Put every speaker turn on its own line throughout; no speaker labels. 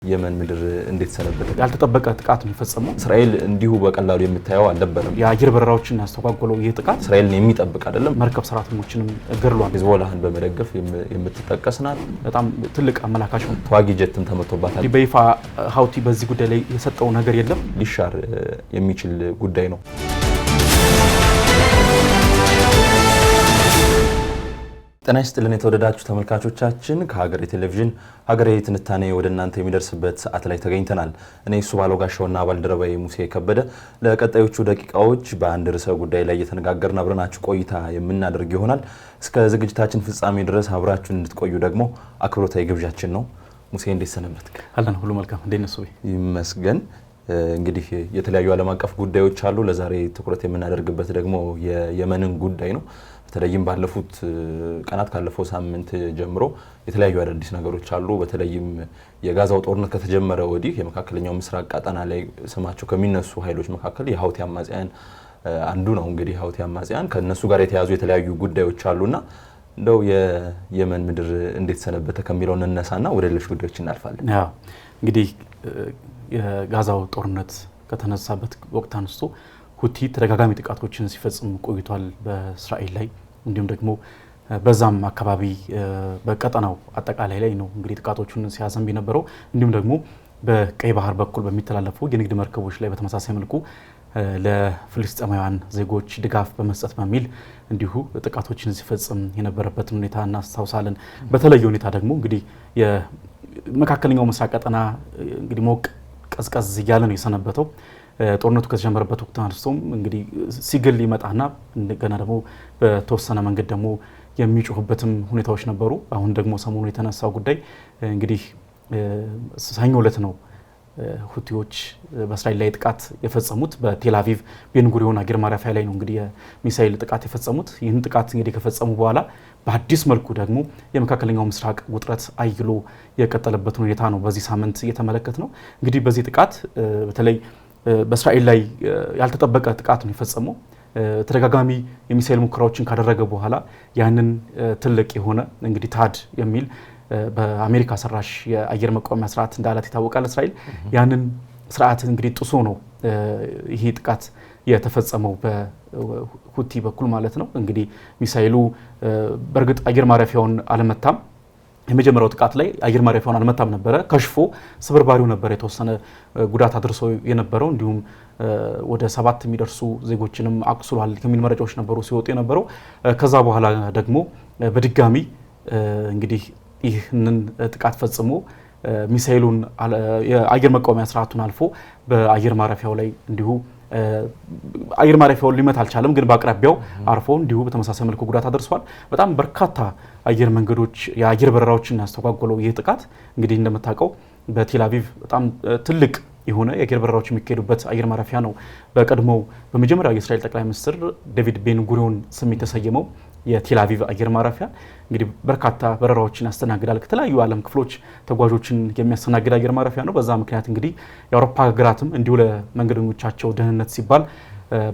የመን ምድር እንዴት ሰነበተ?
ያልተጠበቀ ጥቃት ነው የፈጸመው።
እስራኤል እንዲሁ በቀላሉ የምታየው አልነበረም።
የአየር በረራዎችን ያስተጓጎለው ይህ ጥቃት
እስራኤልን የሚጠብቅ አይደለም።
መርከብ ሰራተኞችንም ገድሏል።
ሂዝቦላህን በመደገፍ የምትጠቀስ ናት።
በጣም ትልቅ አመላካች ነው።
ተዋጊ ጀትም ተመቶባታል።
በይፋ ሀውቲ በዚህ ጉዳይ ላይ የሰጠው ነገር የለም።
ሊሻር የሚችል ጉዳይ ነው። ጤና ይስጥልን የተወደዳችሁ ተመልካቾቻችን፣ ከሀገሬ ቴሌቪዥን ሀገሬ ትንታኔ ወደ እናንተ የሚደርስበት ሰዓት ላይ ተገኝተናል። እኔ እሱ ባሎጋሻውና ባልደረባዬ ሙሴ ከበደ ለቀጣዮቹ ደቂቃዎች በአንድ ርዕሰ ጉዳይ ላይ እየተነጋገርን አብረናችሁ ቆይታ የምናደርግ ይሆናል። እስከ ዝግጅታችን ፍጻሜ ድረስ አብራችሁን እንድትቆዩ ደግሞ አክብሮታዊ ግብዣችን ነው። ሙሴ እንዴት ሰነበትክ?
አለን ሁሉ መልካም። እንዴት ነህ?
ይመስገን። እንግዲህ የተለያዩ ዓለም አቀፍ ጉዳዮች አሉ። ለዛሬ ትኩረት የምናደርግበት ደግሞ የየመንን ጉዳይ ነው። በተለይም ባለፉት ቀናት ካለፈው ሳምንት ጀምሮ የተለያዩ አዳዲስ ነገሮች አሉ። በተለይም የጋዛው ጦርነት ከተጀመረ ወዲህ የመካከለኛው ምስራቅ ቀጠና ላይ ስማቸው ከሚነሱ ኃይሎች መካከል የሀውቲ አማጽያን አንዱ ነው። እንግዲህ ሀውቲ አማጽያን ከነሱ ጋር የተያዙ የተለያዩ ጉዳዮች አሉና እንደው የየመን ምድር እንዴት ሰነበተ ከሚለው እንነሳና ወደ ሌሎች ጉዳዮች እናልፋለን።
እንግዲህ የጋዛው ጦርነት ከተነሳበት ወቅት አንስቶ ሁቲ ተደጋጋሚ ጥቃቶችን ሲፈጽም ቆይቷል በእስራኤል ላይ። እንዲሁም ደግሞ በዛም አካባቢ በቀጠናው አጠቃላይ ላይ ነው እንግዲህ ጥቃቶቹን ሲያዘንብ የነበረው። እንዲሁም ደግሞ በቀይ ባህር በኩል በሚተላለፉ የንግድ መርከቦች ላይ በተመሳሳይ መልኩ ለፍልስጤማውያን ዜጎች ድጋፍ በመስጠት በሚል እንዲሁ ጥቃቶችን ሲፈጽም የነበረበትን ሁኔታ እናስታውሳለን። በተለየ ሁኔታ ደግሞ እንግዲህ የመካከለኛው ምስራቅ ቀጠና እንግዲህ ሞቅ ቀዝቀዝ እያለ ነው የሰነበተው። ጦርነቱ ከተጀመረበት ወቅት አንስቶም እንግዲህ ሲግል ይመጣና እንደገና ደግሞ በተወሰነ መንገድ ደግሞ የሚጮህበትም ሁኔታዎች ነበሩ። አሁን ደግሞ ሰሞኑ የተነሳው ጉዳይ እንግዲህ ሰኞ ዕለት ነው ሁቲዎች በእስራኤል ላይ ጥቃት የፈጸሙት። በቴል አቪቭ ቤንጉሪዮን አየር ማረፊያ ላይ ነው እንግዲህ የሚሳኤል ጥቃት የፈጸሙት። ይህን ጥቃት እንግዲህ ከፈጸሙ በኋላ በአዲስ መልኩ ደግሞ የመካከለኛው ምስራቅ ውጥረት አይሎ የቀጠለበት ሁኔታ ነው በዚህ ሳምንት እየተመለከት ነው። እንግዲህ በዚህ ጥቃት በተለይ በእስራኤል ላይ ያልተጠበቀ ጥቃት ነው የፈጸመው። ተደጋጋሚ የሚሳኤል ሙከራዎችን ካደረገ በኋላ ያንን ትልቅ የሆነ እንግዲህ ታድ የሚል በአሜሪካ ሰራሽ የአየር መቃወሚያ ስርዓት እንዳላት ይታወቃል እስራኤል። ያንን ስርዓት እንግዲህ ጥሶ ነው ይሄ ጥቃት የተፈጸመው በሁቲ በኩል ማለት ነው። እንግዲህ ሚሳኤሉ በእርግጥ አየር ማረፊያውን አልመታም። የመጀመሪያው ጥቃት ላይ አየር ማረፊያውን አልመታም ነበረ፣ ከሽፎ ስብርባሪው ነበር የተወሰነ ጉዳት አድርሶ የነበረው። እንዲሁም ወደ 7 የሚደርሱ ዜጎችንም አቁስሏል ከሚል መረጃዎች ነበሩ ሲወጡ የነበረው። ከዛ በኋላ ደግሞ በድጋሚ እንግዲህ ይህንን ጥቃት ፈጽሞ ሚሳኤሉን የአየር መቃወሚያ ስርዓቱን አልፎ በአየር ማረፊያው ላይ እንዲሁ አየር ማረፊያውን ሊመታ አልቻለም፣ ግን በአቅራቢያው አርፎ እንዲሁ በተመሳሳይ መልኩ ጉዳት አድርሷል። በጣም በርካታ አየር መንገዶች የአየር በረራዎችን ያስተጓጎለው ይህ ጥቃት እንግዲህ እንደምታውቀው በቴል አቪቭ በጣም ትልቅ የሆነ የአየር በረራዎች የሚካሄዱበት አየር ማረፊያ ነው። በቀድሞው በመጀመሪያው የእስራኤል ጠቅላይ ሚኒስትር ዴቪድ ቤንጉሪዮን ስም የተሰየመው የቴል አቪቭ አየር ማረፊያ እንግዲህ በርካታ በረራዎችን ያስተናግዳል። ከተለያዩ ዓለም ክፍሎች ተጓዦችን የሚያስተናግድ አየር ማረፊያ ነው። በዛ ምክንያት እንግዲህ የአውሮፓ ሀገራትም እንዲሁ ለመንገደኞቻቸው ደህንነት ሲባል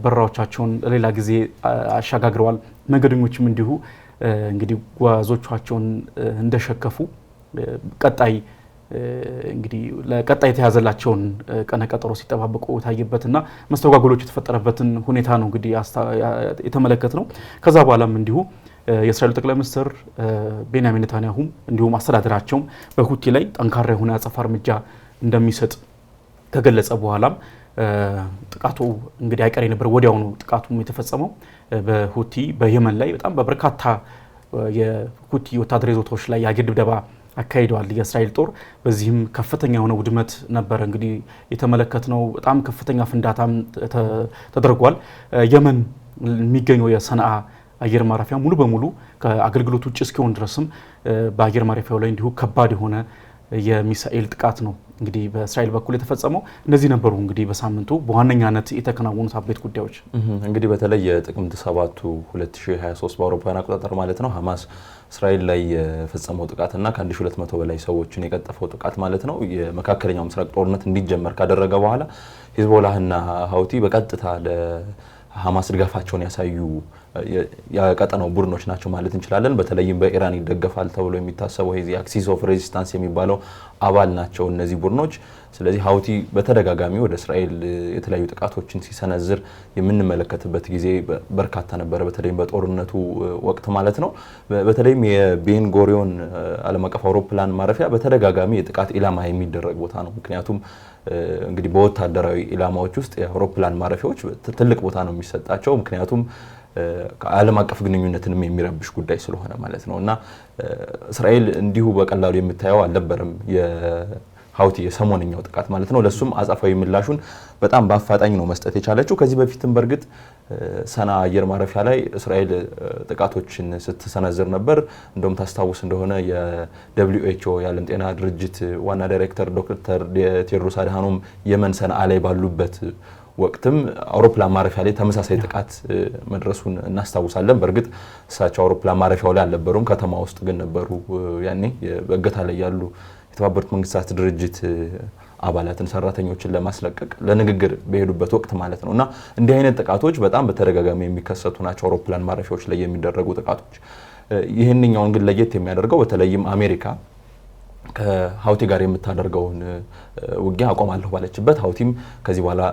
በረራዎቻቸውን ለሌላ ጊዜ አሸጋግረዋል። መንገደኞችም እንዲሁ እንግዲህ ጓዞቻቸውን እንደሸከፉ ቀጣይ እንግዲህ ለቀጣይ የተያዘላቸውን ቀነ ቀጠሮ ሲጠባበቁ ታየበትና መስተጓጎሎች የተፈጠረበትን ሁኔታ ነው እንግዲህ የተመለከት ነው። ከዛ በኋላም እንዲሁ የእስራኤል ጠቅላይ ሚኒስትር ቤንያሚን ኔታንያሁ እንዲሁም አስተዳደራቸውም በሁቲ ላይ ጠንካራ የሆነ አጸፋ እርምጃ እንደሚሰጥ ከገለጸ በኋላም ጥቃቱ እንግዲህ አይቀሬ ነበር። ወዲያውኑ ጥቃቱም የተፈጸመው በሁቲ በየመን ላይ በጣም በበርካታ የሁቲ ወታደራዊ ይዞታዎች ላይ የአየር ድብደባ አካሂደዋል የእስራኤል ጦር። በዚህም ከፍተኛ የሆነ ውድመት ነበር እንግዲህ የተመለከትነው። በጣም ከፍተኛ ፍንዳታም ተደርጓል። የመን የሚገኘው የሰንዓ አየር ማረፊያ ሙሉ በሙሉ ከአገልግሎት ውጭ እስኪሆን ድረስም በአየር ማረፊያው ላይ እንዲሁ ከባድ የሆነ የሚሳኤል ጥቃት ነው እንግዲህ በእስራኤል በኩል የተፈጸመው። እነዚህ ነበሩ እንግዲህ በሳምንቱ በዋነኛነት የተከናወኑት አበይት ጉዳዮች።
እንግዲህ በተለይ የጥቅምት 7 2023 በአውሮፓውያን አቆጣጠር ማለት ነው ሐማስ እስራኤል ላይ የፈጸመው ጥቃትና ከ1200 በላይ ሰዎችን የቀጠፈው ጥቃት ማለት ነው የመካከለኛው ምስራቅ ጦርነት እንዲጀመር ካደረገ በኋላ ሂዝቦላህና ሀውቲ በቀጥታ ለሐማስ ድጋፋቸውን ያሳዩ የቀጠናው ቡድኖች ናቸው ማለት እንችላለን። በተለይም በኢራን ይደገፋል ተብሎ የሚታሰበው ይሄ አክሲስ ኦፍ ሬዚስታንስ የሚባለው አባል ናቸው እነዚህ ቡድኖች። ስለዚህ ሀውቲ በተደጋጋሚ ወደ እስራኤል የተለያዩ ጥቃቶችን ሲሰነዝር የምንመለከትበት ጊዜ በርካታ ነበረ፣ በተለይም በጦርነቱ ወቅት ማለት ነው። በተለይም የቤን ጎሪዮን ዓለም አቀፍ አውሮፕላን ማረፊያ በተደጋጋሚ የጥቃት ኢላማ የሚደረግ ቦታ ነው። ምክንያቱም እንግዲህ በወታደራዊ ኢላማዎች ውስጥ የአውሮፕላን ማረፊያዎች ትልቅ ቦታ ነው የሚሰጣቸው፣ ምክንያቱም ዓለም አቀፍ ግንኙነትንም የሚረብሽ ጉዳይ ስለሆነ ማለት ነው። እና እስራኤል እንዲሁ በቀላሉ የምታየው አልነበረም ሀውቲ የሰሞንኛው ጥቃት ማለት ነው። ለሱም አጻፋዊ ምላሹን በጣም በአፋጣኝ ነው መስጠት የቻለችው። ከዚህ በፊትም በእርግጥ ሰና አየር ማረፊያ ላይ እስራኤል ጥቃቶችን ስትሰነዝር ነበር። እንደውም ታስታውስ እንደሆነ የWHO የዓለም ጤና ድርጅት ዋና ዳይሬክተር ዶክተር ቴድሮስ አድሃኖም የመን ሰንዓ ላይ ባሉበት ወቅትም አውሮፕላን ማረፊያ ላይ ተመሳሳይ ጥቃት መድረሱን እናስታውሳለን። በእርግጥ እሳቸው አውሮፕላን ማረፊያው ላይ አልነበሩም፣ ከተማ ውስጥ ግን ነበሩ። ያኔ በእገታ ላይ ያሉ የተባበሩት መንግስታት ድርጅት አባላትን ሰራተኞችን ለማስለቀቅ ለንግግር በሄዱበት ወቅት ማለት ነው። እና እንዲህ አይነት ጥቃቶች በጣም በተደጋጋሚ የሚከሰቱ ናቸው፣ አውሮፕላን ማረፊያዎች ላይ የሚደረጉ ጥቃቶች። ይህንኛውን ግን ለየት የሚያደርገው በተለይም አሜሪካ ከሀውቲ ጋር የምታደርገውን ውጊያ አቆማለሁ ባለችበት ሀውቲም ከዚህ በኋላ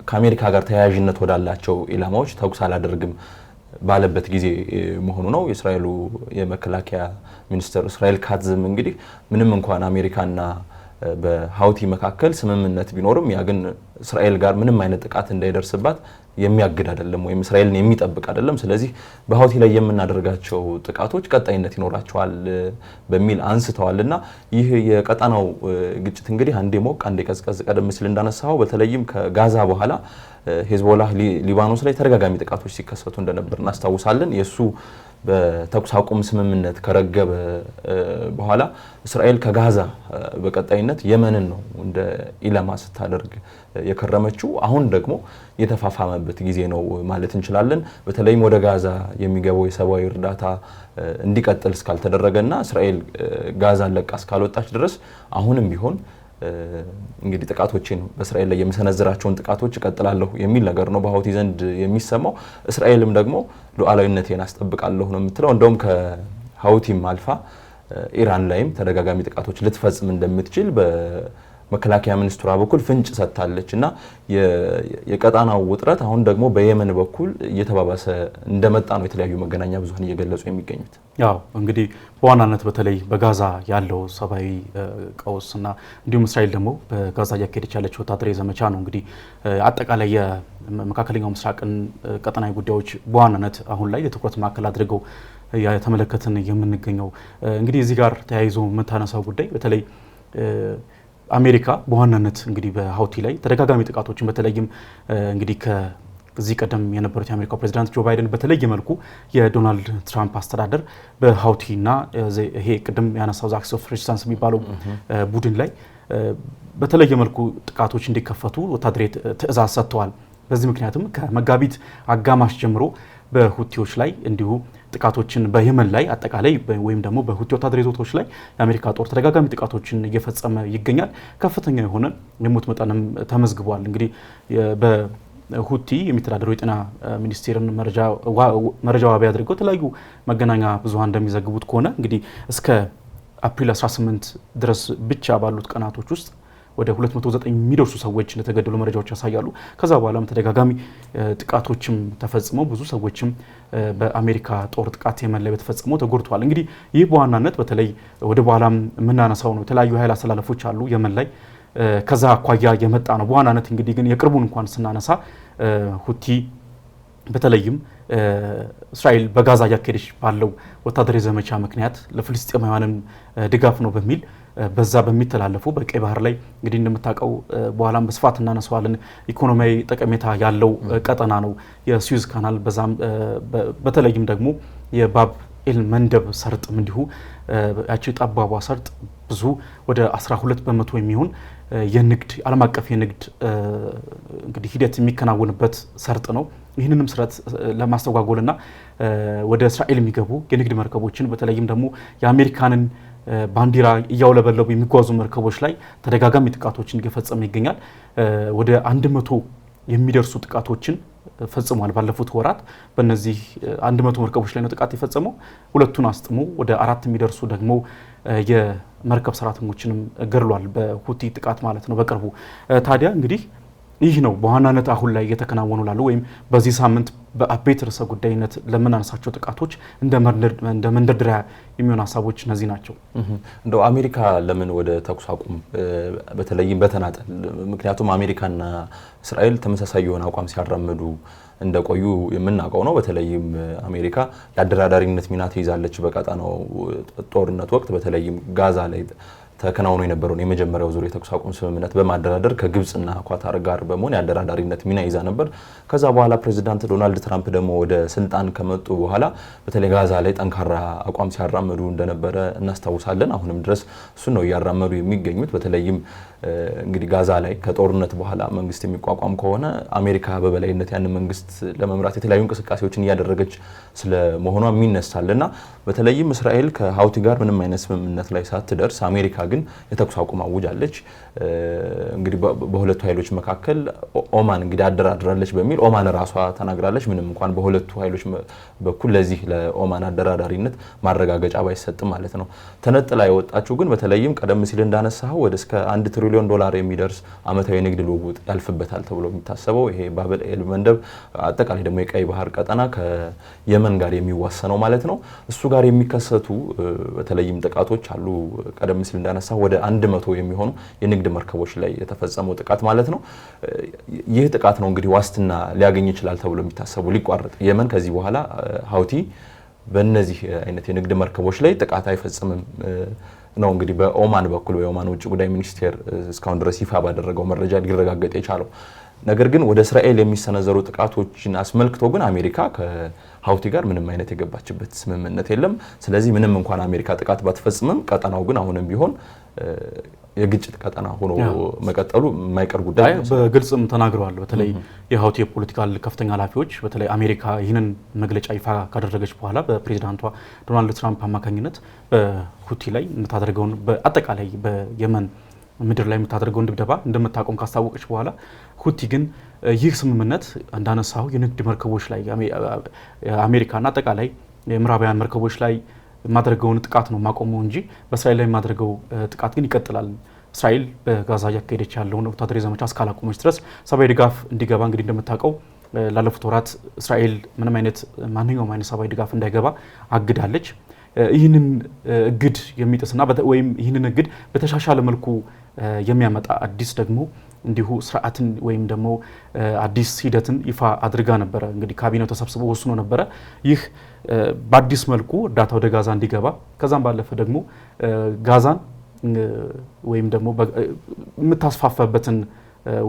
ከአሜሪካ ጋር ተያያዥነት ወዳላቸው ኢላማዎች ተኩስ አላደርግም ባለበት ጊዜ መሆኑ ነው። የእስራኤሉ የመከላከያ ሚኒስትር እስራኤል ካትዝም እንግዲህ ምንም እንኳን አሜሪካና በሀውቲ መካከል ስምምነት ቢኖርም ያ ግን እስራኤል ጋር ምንም አይነት ጥቃት እንዳይደርስባት የሚያግድ አይደለም ወይም እስራኤልን የሚጠብቅ አይደለም። ስለዚህ በሀውቲ ላይ የምናደርጋቸው ጥቃቶች ቀጣይነት ይኖራቸዋል በሚል አንስተዋልና ይህ የቀጠናው ግጭት እንግዲህ አንዴ ሞቅ አንዴ ቀዝቀዝ፣ ቀደም ሲል እንዳነሳው በተለይም ከጋዛ በኋላ ሄዝቦላህ ሊባኖስ ላይ ተደጋጋሚ ጥቃቶች ሲከሰቱ እንደነበር እናስታውሳለን። የሱ በተኩስ አቁም ስምምነት ከረገበ በኋላ እስራኤል ከጋዛ በቀጣይነት የመንን ነው እንደ ኢላማ ስታደርግ የከረመችው። አሁን ደግሞ የተፋፋመበት ጊዜ ነው ማለት እንችላለን። በተለይም ወደ ጋዛ የሚገባው የሰብአዊ እርዳታ እንዲቀጥል እስካልተደረገና እስራኤል ጋዛን ለቃ እስካልወጣች ድረስ አሁንም ቢሆን እንግዲህ ጥቃቶችን በእስራኤል ላይ የሚሰነዝራቸውን ጥቃቶች እቀጥላለሁ የሚል ነገር ነው በሀውቲ ዘንድ የሚሰማው። እስራኤልም ደግሞ ሉዓላዊነቴን አስጠብቃለሁ ነው የምትለው። እንደውም ከሀውቲም አልፋ ኢራን ላይም ተደጋጋሚ ጥቃቶች ልትፈጽም እንደምትችል በመከላከያ ሚኒስትሯ በኩል ፍንጭ ሰጥታለች። እና የቀጣናው ውጥረት አሁን ደግሞ በየመን በኩል እየተባባሰ እንደመጣ ነው የተለያዩ መገናኛ ብዙሃን እየገለጹ የሚገኙት።
ያው እንግዲህ በዋናነት በተለይ በጋዛ ያለው ሰብአዊ ቀውስና እንዲሁም እስራኤል ደግሞ በጋዛ እያካሄደች ያለችው ወታደራዊ ዘመቻ ነው እንግዲህ አጠቃላይ የመካከለኛው ምስራቅን ቀጠናዊ ጉዳዮች በዋናነት አሁን ላይ የትኩረት ማዕከል አድርገው የተመለከትን የምንገኘው። እንግዲህ እዚህ ጋር ተያይዞ የምታነሳው ጉዳይ በተለይ አሜሪካ በዋናነት እንግዲህ በሀውቲ ላይ ተደጋጋሚ ጥቃቶችን በተለይም እንግዲህ ከዚህ ቀደም የነበሩት የአሜሪካው ፕሬዚዳንት ጆ ባይደን በተለየ መልኩ የዶናልድ ትራምፕ አስተዳደር በሀውቲና ይሄ ቅድም ያነሳው አክሲስ ኦፍ ሬዚስታንስ የሚባለው ቡድን ላይ በተለየ መልኩ ጥቃቶች እንዲከፈቱ ወታደራዊ ትዕዛዝ ሰጥተዋል። በዚህ ምክንያትም ከመጋቢት አጋማሽ ጀምሮ በሁቲዎች ላይ እንዲሁ ጥቃቶችን በየመን ላይ አጠቃላይ ወይም ደግሞ በሁቲ ወታደራዊ ይዞታዎች ላይ የአሜሪካ ጦር ተደጋጋሚ ጥቃቶችን እየፈጸመ ይገኛል። ከፍተኛ የሆነ የሞት መጠንም ተመዝግቧል። እንግዲህ በሁቲ የሚተዳደረው የጤና ሚኒስቴርን መረጃ ዋቢ አድርገው የተለያዩ መገናኛ ብዙሃን እንደሚዘግቡት ከሆነ እንግዲህ እስከ አፕሪል 18 ድረስ ብቻ ባሉት ቀናቶች ውስጥ ወደ 209 የሚደርሱ ሰዎች እንደተገደሉ መረጃዎች ያሳያሉ። ከዛ በኋላም ተደጋጋሚ ጥቃቶችም ተፈጽመው ብዙ ሰዎችም በአሜሪካ ጦር ጥቃት የመን ላይ ተፈጽመው ተጎድተዋል። እንግዲህ ይህ በዋናነት በተለይ ወደ በኋላም የምናነሳው ነው። የተለያዩ ኃይል አስተላለፎች አሉ የመን ላይ ከዛ አኳያ የመጣ ነው። በዋናነት እንግዲህ ግን የቅርቡን እንኳን ስናነሳ ሁቲ በተለይም እስራኤል በጋዛ እያካሄደች ባለው ወታደራዊ ዘመቻ ምክንያት ለፍልስጤማውያንም ድጋፍ ነው በሚል በዛ በሚተላለፉ በቀይ ባህር ላይ እንግዲህ እንደምታውቀው በኋላም በስፋት እናነሳዋለን ኢኮኖሚያዊ ጠቀሜታ ያለው ቀጠና ነው የሱዌዝ ካናል። በዛም በተለይም ደግሞ የባብ ኤል መንደብ ሰርጥም እንዲሁ ያቺ ጠባቧ ሰርጥ ብዙ ወደ 12 በመቶ የሚሆን የንግድ ዓለም አቀፍ የንግድ እንግዲህ ሂደት የሚከናወንበት ሰርጥ ነው። ይህንንም ስርዓት ለማስተጓጎልና ወደ እስራኤል የሚገቡ የንግድ መርከቦችን በተለይም ደግሞ የአሜሪካንን ባንዲራ እያውለበለቡ የሚጓዙ መርከቦች ላይ ተደጋጋሚ ጥቃቶችን እየፈጸመ ይገኛል። ወደ 100 የሚደርሱ ጥቃቶችን ፈጽሟል። ባለፉት ወራት በእነዚህ 100 መርከቦች ላይ ነው ጥቃት የፈጸመው። ሁለቱን አስጥሞ ወደ 4 የሚደርሱ ደግሞ የመርከብ ሰራተኞችንም ገድሏል፣ በሁቲ ጥቃት ማለት ነው በቅርቡ። ታዲያ እንግዲህ ይህ ነው በዋናነት አሁን ላይ እየተከናወኑ ላሉ ወይም በዚህ ሳምንት በአቤት ርዕሰ ጉዳይነት ለምናነሳቸው ጥቃቶች እንደ መንደርደሪያ የሚሆኑ ሀሳቦች እነዚህ ናቸው።
እንደው አሜሪካ ለምን ወደ ተኩስ አቁም በተለይም በተናጠል ምክንያቱም አሜሪካና እስራኤል ተመሳሳይ የሆነ አቋም ሲያራምዱ እንደቆዩ የምናውቀው ነው። በተለይም አሜሪካ የአደራዳሪነት ሚና ትይዛለች በቀጠናው ጦርነት ወቅት በተለይም ጋዛ ላይ ተከናውኖ የነበረውን የመጀመሪያው ዙር የተኩስ አቁም ስምምነት በማደራደር ከግብጽና ኳታር ጋር በመሆን የአደራዳሪነት ሚና ይዛ ነበር። ከዛ በኋላ ፕሬዚዳንት ዶናልድ ትራምፕ ደግሞ ወደ ስልጣን ከመጡ በኋላ በተለይ ጋዛ ላይ ጠንካራ አቋም ሲያራምዱ እንደነበረ እናስታውሳለን። አሁንም ድረስ እሱ ነው እያራመዱ የሚገኙት። በተለይም እንግዲህ ጋዛ ላይ ከጦርነት በኋላ መንግስት የሚቋቋም ከሆነ አሜሪካ በበላይነት ያን መንግስት ለመምራት የተለያዩ እንቅስቃሴዎችን እያደረገች ስለመሆኗ የሚነሳልና በተለይም እስራኤል ከሀውቲ ጋር ምንም አይነት ስምምነት ላይ ሳትደርስ አሜሪካ ግን የተኩስ አቁም አውጃለች። እንግዲህ በሁለቱ ኃይሎች መካከል ኦማን እንግዲህ አደራድራለች በሚል ኦማን ራሷ ተናግራለች። ምንም እንኳን በሁለቱ ኃይሎች በኩል ለዚህ ለኦማን አደራዳሪነት ማረጋገጫ ባይሰጥም ማለት ነው። ተነጥላ የወጣችው ግን በተለይም ቀደም ሲል እንዳነሳው ወደ እስከ $1 ትሪሊዮን የሚደርስ አመታዊ ንግድ ልውውጥ ያልፍበታል ተብሎ የሚታሰበው ይሄ ባብ ኤል መንደብ አጠቃላይ ደግሞ የቀይ ባህር ቀጠና ከየመን ጋር የሚዋሰነው ማለት ነው። እሱ ጋር የሚከሰቱ በተለይም ጥቃቶች አሉ። ቀደም ሲል እንዳነሳው ወደ 100 የሚሆኑ የንግድ መርከቦች ላይ የተፈጸመው ጥቃት ማለት ነው። ይህ ጥቃት ነው እንግዲህ ዋስትና ሊያገኝ ይችላል ተብሎ የሚታሰቡ ሊቋረጥ የመን ከዚህ በኋላ ሀውቲ በእነዚህ አይነት የንግድ መርከቦች ላይ ጥቃት አይፈጽምም ነው እንግዲህ በኦማን በኩል የኦማን ውጭ ጉዳይ ሚኒስቴር እስካሁን ድረስ ይፋ ባደረገው መረጃ ሊረጋገጥ የቻለው። ነገር ግን ወደ እስራኤል የሚሰነዘሩ ጥቃቶችን አስመልክቶ ግን አሜሪካ ከሀውቲ ጋር ምንም አይነት የገባችበት ስምምነት የለም። ስለዚህ ምንም እንኳን አሜሪካ ጥቃት ባትፈጽምም ቀጠናው ግን አሁንም ቢሆን የግጭት ቀጠና ሆኖ መቀጠሉ የማይቀር ጉዳይ ነው።
በግልጽም ተናግረዋል። በተለይ የሀውቲ የፖለቲካል ከፍተኛ ኃላፊዎች በተለይ አሜሪካ ይህንን መግለጫ ይፋ ካደረገች በኋላ በፕሬዚዳንቷ ዶናልድ ትራምፕ አማካኝነት በሁቲ ላይ የምታደርገውን በአጠቃላይ በየመን ምድር ላይ የምታደርገውን ድብደባ እንደምታቆም ካስታወቀች በኋላ ሁቲ ግን ይህ ስምምነት እንዳነሳው የንግድ መርከቦች ላይ አሜሪካና አጠቃላይ የምዕራባውያን መርከቦች ላይ የማድረገውን ጥቃት ነው ማቆመው እንጂ በእስራኤል ላይ የማድረገው ጥቃት ግን ይቀጥላል። እስራኤል በጋዛ እያካሄደች ያለውን ወታደራዊ ዘመቻ እስካላቆመች ድረስ ሰብአዊ ድጋፍ እንዲገባ እንግዲህ እንደምታውቀው ላለፉት ወራት እስራኤል ማንኛውም አይነት ሰብአዊ ድጋፍ እንዳይገባ አግዳለች። ይህንን እግድ የሚጥስና ወይም ይህንን እግድ በተሻሻለ መልኩ የሚያመጣ አዲስ ደግሞ እንዲሁ ስርዓትን ወይም ደግሞ አዲስ ሂደትን ይፋ አድርጋ ነበረ። እንግዲህ ካቢኔው ተሰብስቦ ወስኖ ነበረ። ይህ በአዲስ መልኩ እርዳታ ወደ ጋዛ እንዲገባ ከዛም ባለፈ ደግሞ ጋዛን ወይም ደግሞ የምታስፋፋበትን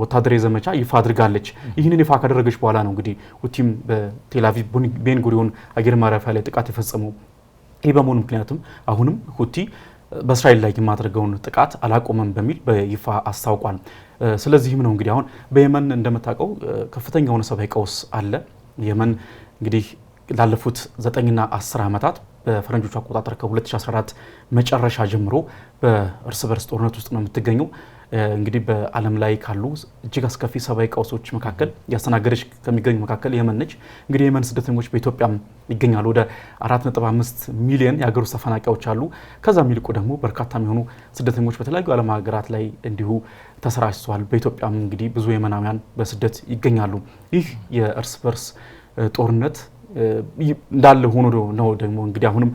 ወታደራዊ ዘመቻ ይፋ አድርጋለች። ይህንን ይፋ ካደረገች በኋላ ነው እንግዲህ ሁቲም በቴልአቪቭ ቤን ጉሪዮን አየር ማረፊያ ላይ ጥቃት የፈጸመው። ይህ በመሆኑ ምክንያቱም አሁንም ሁቲ በእስራኤል ላይ የማድረገውን ጥቃት አላቆመም በሚል በይፋ አስታውቋል። ስለዚህም ነው እንግዲህ አሁን በየመን እንደምታውቀው ከፍተኛ የሆነ ሰብአዊ ቀውስ አለ። የመን እንግዲህ ላለፉት 9ና 10 ዓመታት በፈረንጆቹ አቆጣጠር ከ2014 መጨረሻ ጀምሮ በእርስ በርስ ጦርነት ውስጥ ነው የምትገኘው። እንግዲህ በዓለም ላይ ካሉ እጅግ አስከፊ ሰብአዊ ቀውሶች መካከል ያስተናገደች ከሚገኙ መካከል የመን ነች። እንግዲህ የመን ስደተኞች በኢትዮጵያም ይገኛሉ። ወደ 4.5 ሚሊዮን የሀገር ውስጥ ተፈናቃዮች አሉ። ከዛ የሚልቁ ደግሞ በርካታ የሚሆኑ ስደተኞች በተለያዩ ዓለም ሀገራት ላይ እንዲሁ ተሰራጭተዋል። በኢትዮጵያም እንግዲህ ብዙ የመናውያን በስደት ይገኛሉ። ይህ የእርስ በርስ ጦርነት እንዳለ ሆኖ ነው ደግሞ እንግዲህ አሁንም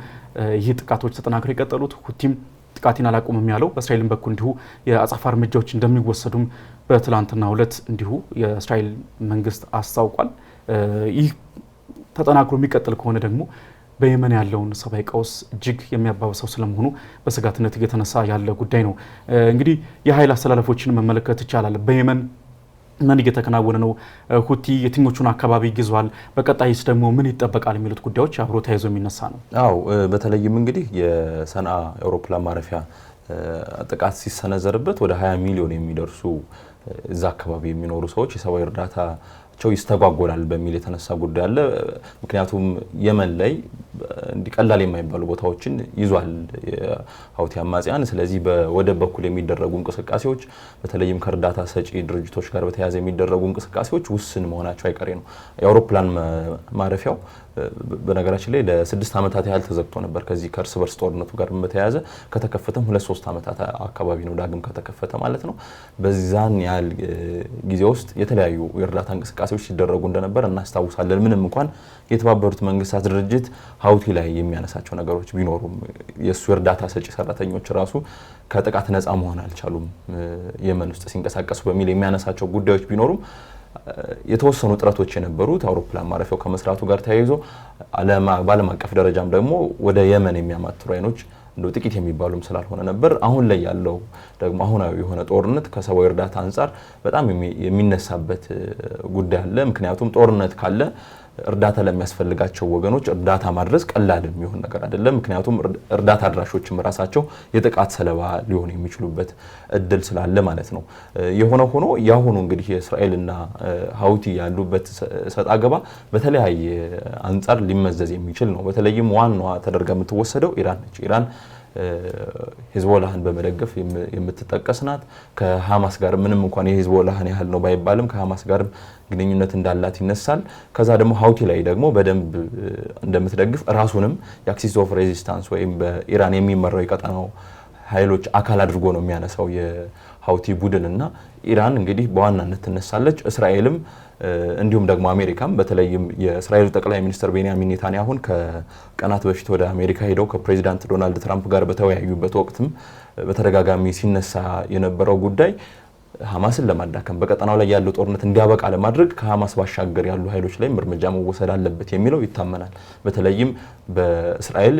ይህ ጥቃቶች ተጠናክረው የቀጠሉት። ሁቲም ጥቃቴን አላቆምም ያለው በእስራኤልም በኩል እንዲሁ የአጸፋ እርምጃዎች እንደሚወሰዱም በትላንትናው ዕለት እንዲሁ የእስራኤል መንግስት አስታውቋል። ይህ ተጠናክሮ የሚቀጥል ከሆነ ደግሞ በየመን ያለውን ሰብአዊ ቀውስ እጅግ የሚያባብሰው ስለመሆኑ በስጋትነት እየተነሳ ያለ ጉዳይ ነው። እንግዲህ የኃይል አስተላለፎችን መመለከት ይቻላል። በየመን ምን እየተከናወነ ነው? ሁቲ የትኞቹን አካባቢ ይዟል? በቀጣይስ ደግሞ ምን ይጠበቃል? የሚሉት ጉዳዮች አብሮ ተያይዞ የሚነሳ ነው።
አዎ በተለይም እንግዲህ የሰንዓ አውሮፕላን ማረፊያ ጥቃት ሲሰነዘርበት ወደ 20 ሚሊዮን የሚደርሱ እዛ አካባቢ የሚኖሩ ሰዎች የሰብአዊ እርዳታ ይስተጓጎላል በሚል የተነሳ ጉዳይ አለ። ምክንያቱም የመን ላይ እንዲቀላል የማይባሉ ቦታዎችን ይዟል የሀውቲ አማጽያን። ስለዚህ በወደብ በኩል የሚደረጉ እንቅስቃሴዎች በተለይም ከእርዳታ ሰጪ ድርጅቶች ጋር በተያያዘ የሚደረጉ እንቅስቃሴዎች ውስን መሆናቸው አይቀሬ ነው። የአውሮፕላን ማረፊያው በነገራችን ላይ ለ6 ዓመታት ያህል ተዘግቶ ነበር። ከዚህ ከእርስ በርስ ጦርነቱ ጋር በተያያዘ ከተከፈተም 2-3 ዓመታት አካባቢ ነው ዳግም ከተከፈተ ማለት ነው። በዛን ያህል ጊዜ ውስጥ የተለያዩ የእርዳታ እንቅስቃሴዎች ሲደረጉ እንደነበር እናስታውሳለን። ምንም እንኳን የተባበሩት መንግስታት ድርጅት ሀውቲ ላይ የሚያነሳቸው ነገሮች ቢኖሩም የእሱ የእርዳታ ሰጪ ሰራተኞች ራሱ ከጥቃት ነፃ መሆን አልቻሉም የመን ውስጥ ሲንቀሳቀሱ በሚል የሚያነሳቸው ጉዳዮች ቢኖሩም የተወሰኑ ጥረቶች የነበሩት አውሮፕላን ማረፊያው ከመስራቱ ጋር ተያይዞ በዓለም አቀፍ ደረጃም ደግሞ ወደ የመን የሚያማትሩ አይኖች እንደው ጥቂት የሚባሉም ስላልሆነ ነበር። አሁን ላይ ያለው ደግሞ አሁናዊ የሆነ ጦርነት ከሰብአዊ እርዳታ አንጻር በጣም የሚነሳበት ጉዳይ አለ። ምክንያቱም ጦርነት ካለ እርዳታ ለሚያስፈልጋቸው ወገኖች እርዳታ ማድረስ ቀላል የሚሆን ነገር አይደለም። ምክንያቱም እርዳታ አድራሾችም ራሳቸው የጥቃት ሰለባ ሊሆኑ የሚችሉበት እድል ስላለ ማለት ነው። የሆነ ሆኖ ያሁኑ እንግዲህ የእስራኤልና ሀውቲ ያሉበት ሰጣ ገባ በተለያየ አንጻር ሊመዘዝ የሚችል ነው። በተለይም ዋናዋ ተደርጋ የምትወሰደው ኢራን ነች። ኢራን ሂዝቦላህን በመደገፍ የምትጠቀስ ናት። ከሐማስ ጋር ምንም እንኳን የሂዝቦላህን ያህል ነው ባይባልም ከሐማስ ጋር ግንኙነት እንዳላት ይነሳል። ከዛ ደግሞ ሀውቲ ላይ ደግሞ በደንብ እንደምትደግፍ ራሱንም የአክሲስ ኦፍ ሬዚስታንስ ወይም በኢራን የሚመራው የቀጠናው ኃይሎች አካል አድርጎ ነው የሚያነሳው የሀውቲ ቡድን እና ኢራን እንግዲህ በዋናነት ትነሳለች። እስራኤልም እንዲሁም ደግሞ አሜሪካም በተለይም የእስራኤል ጠቅላይ ሚኒስትር ቤንያሚን ኔታንያሁን ከቀናት በፊት ወደ አሜሪካ ሄደው ከፕሬዚዳንት ዶናልድ ትራምፕ ጋር በተወያዩበት ወቅትም በተደጋጋሚ ሲነሳ የነበረው ጉዳይ ሐማስን ለማዳከም በቀጠናው ላይ ያለው ጦርነት እንዲያበቃ ለማድረግ ከሐማስ ባሻገር ያሉ ኃይሎች ላይ እርምጃ መወሰድ አለበት የሚለው ይታመናል። በተለይም በእስራኤል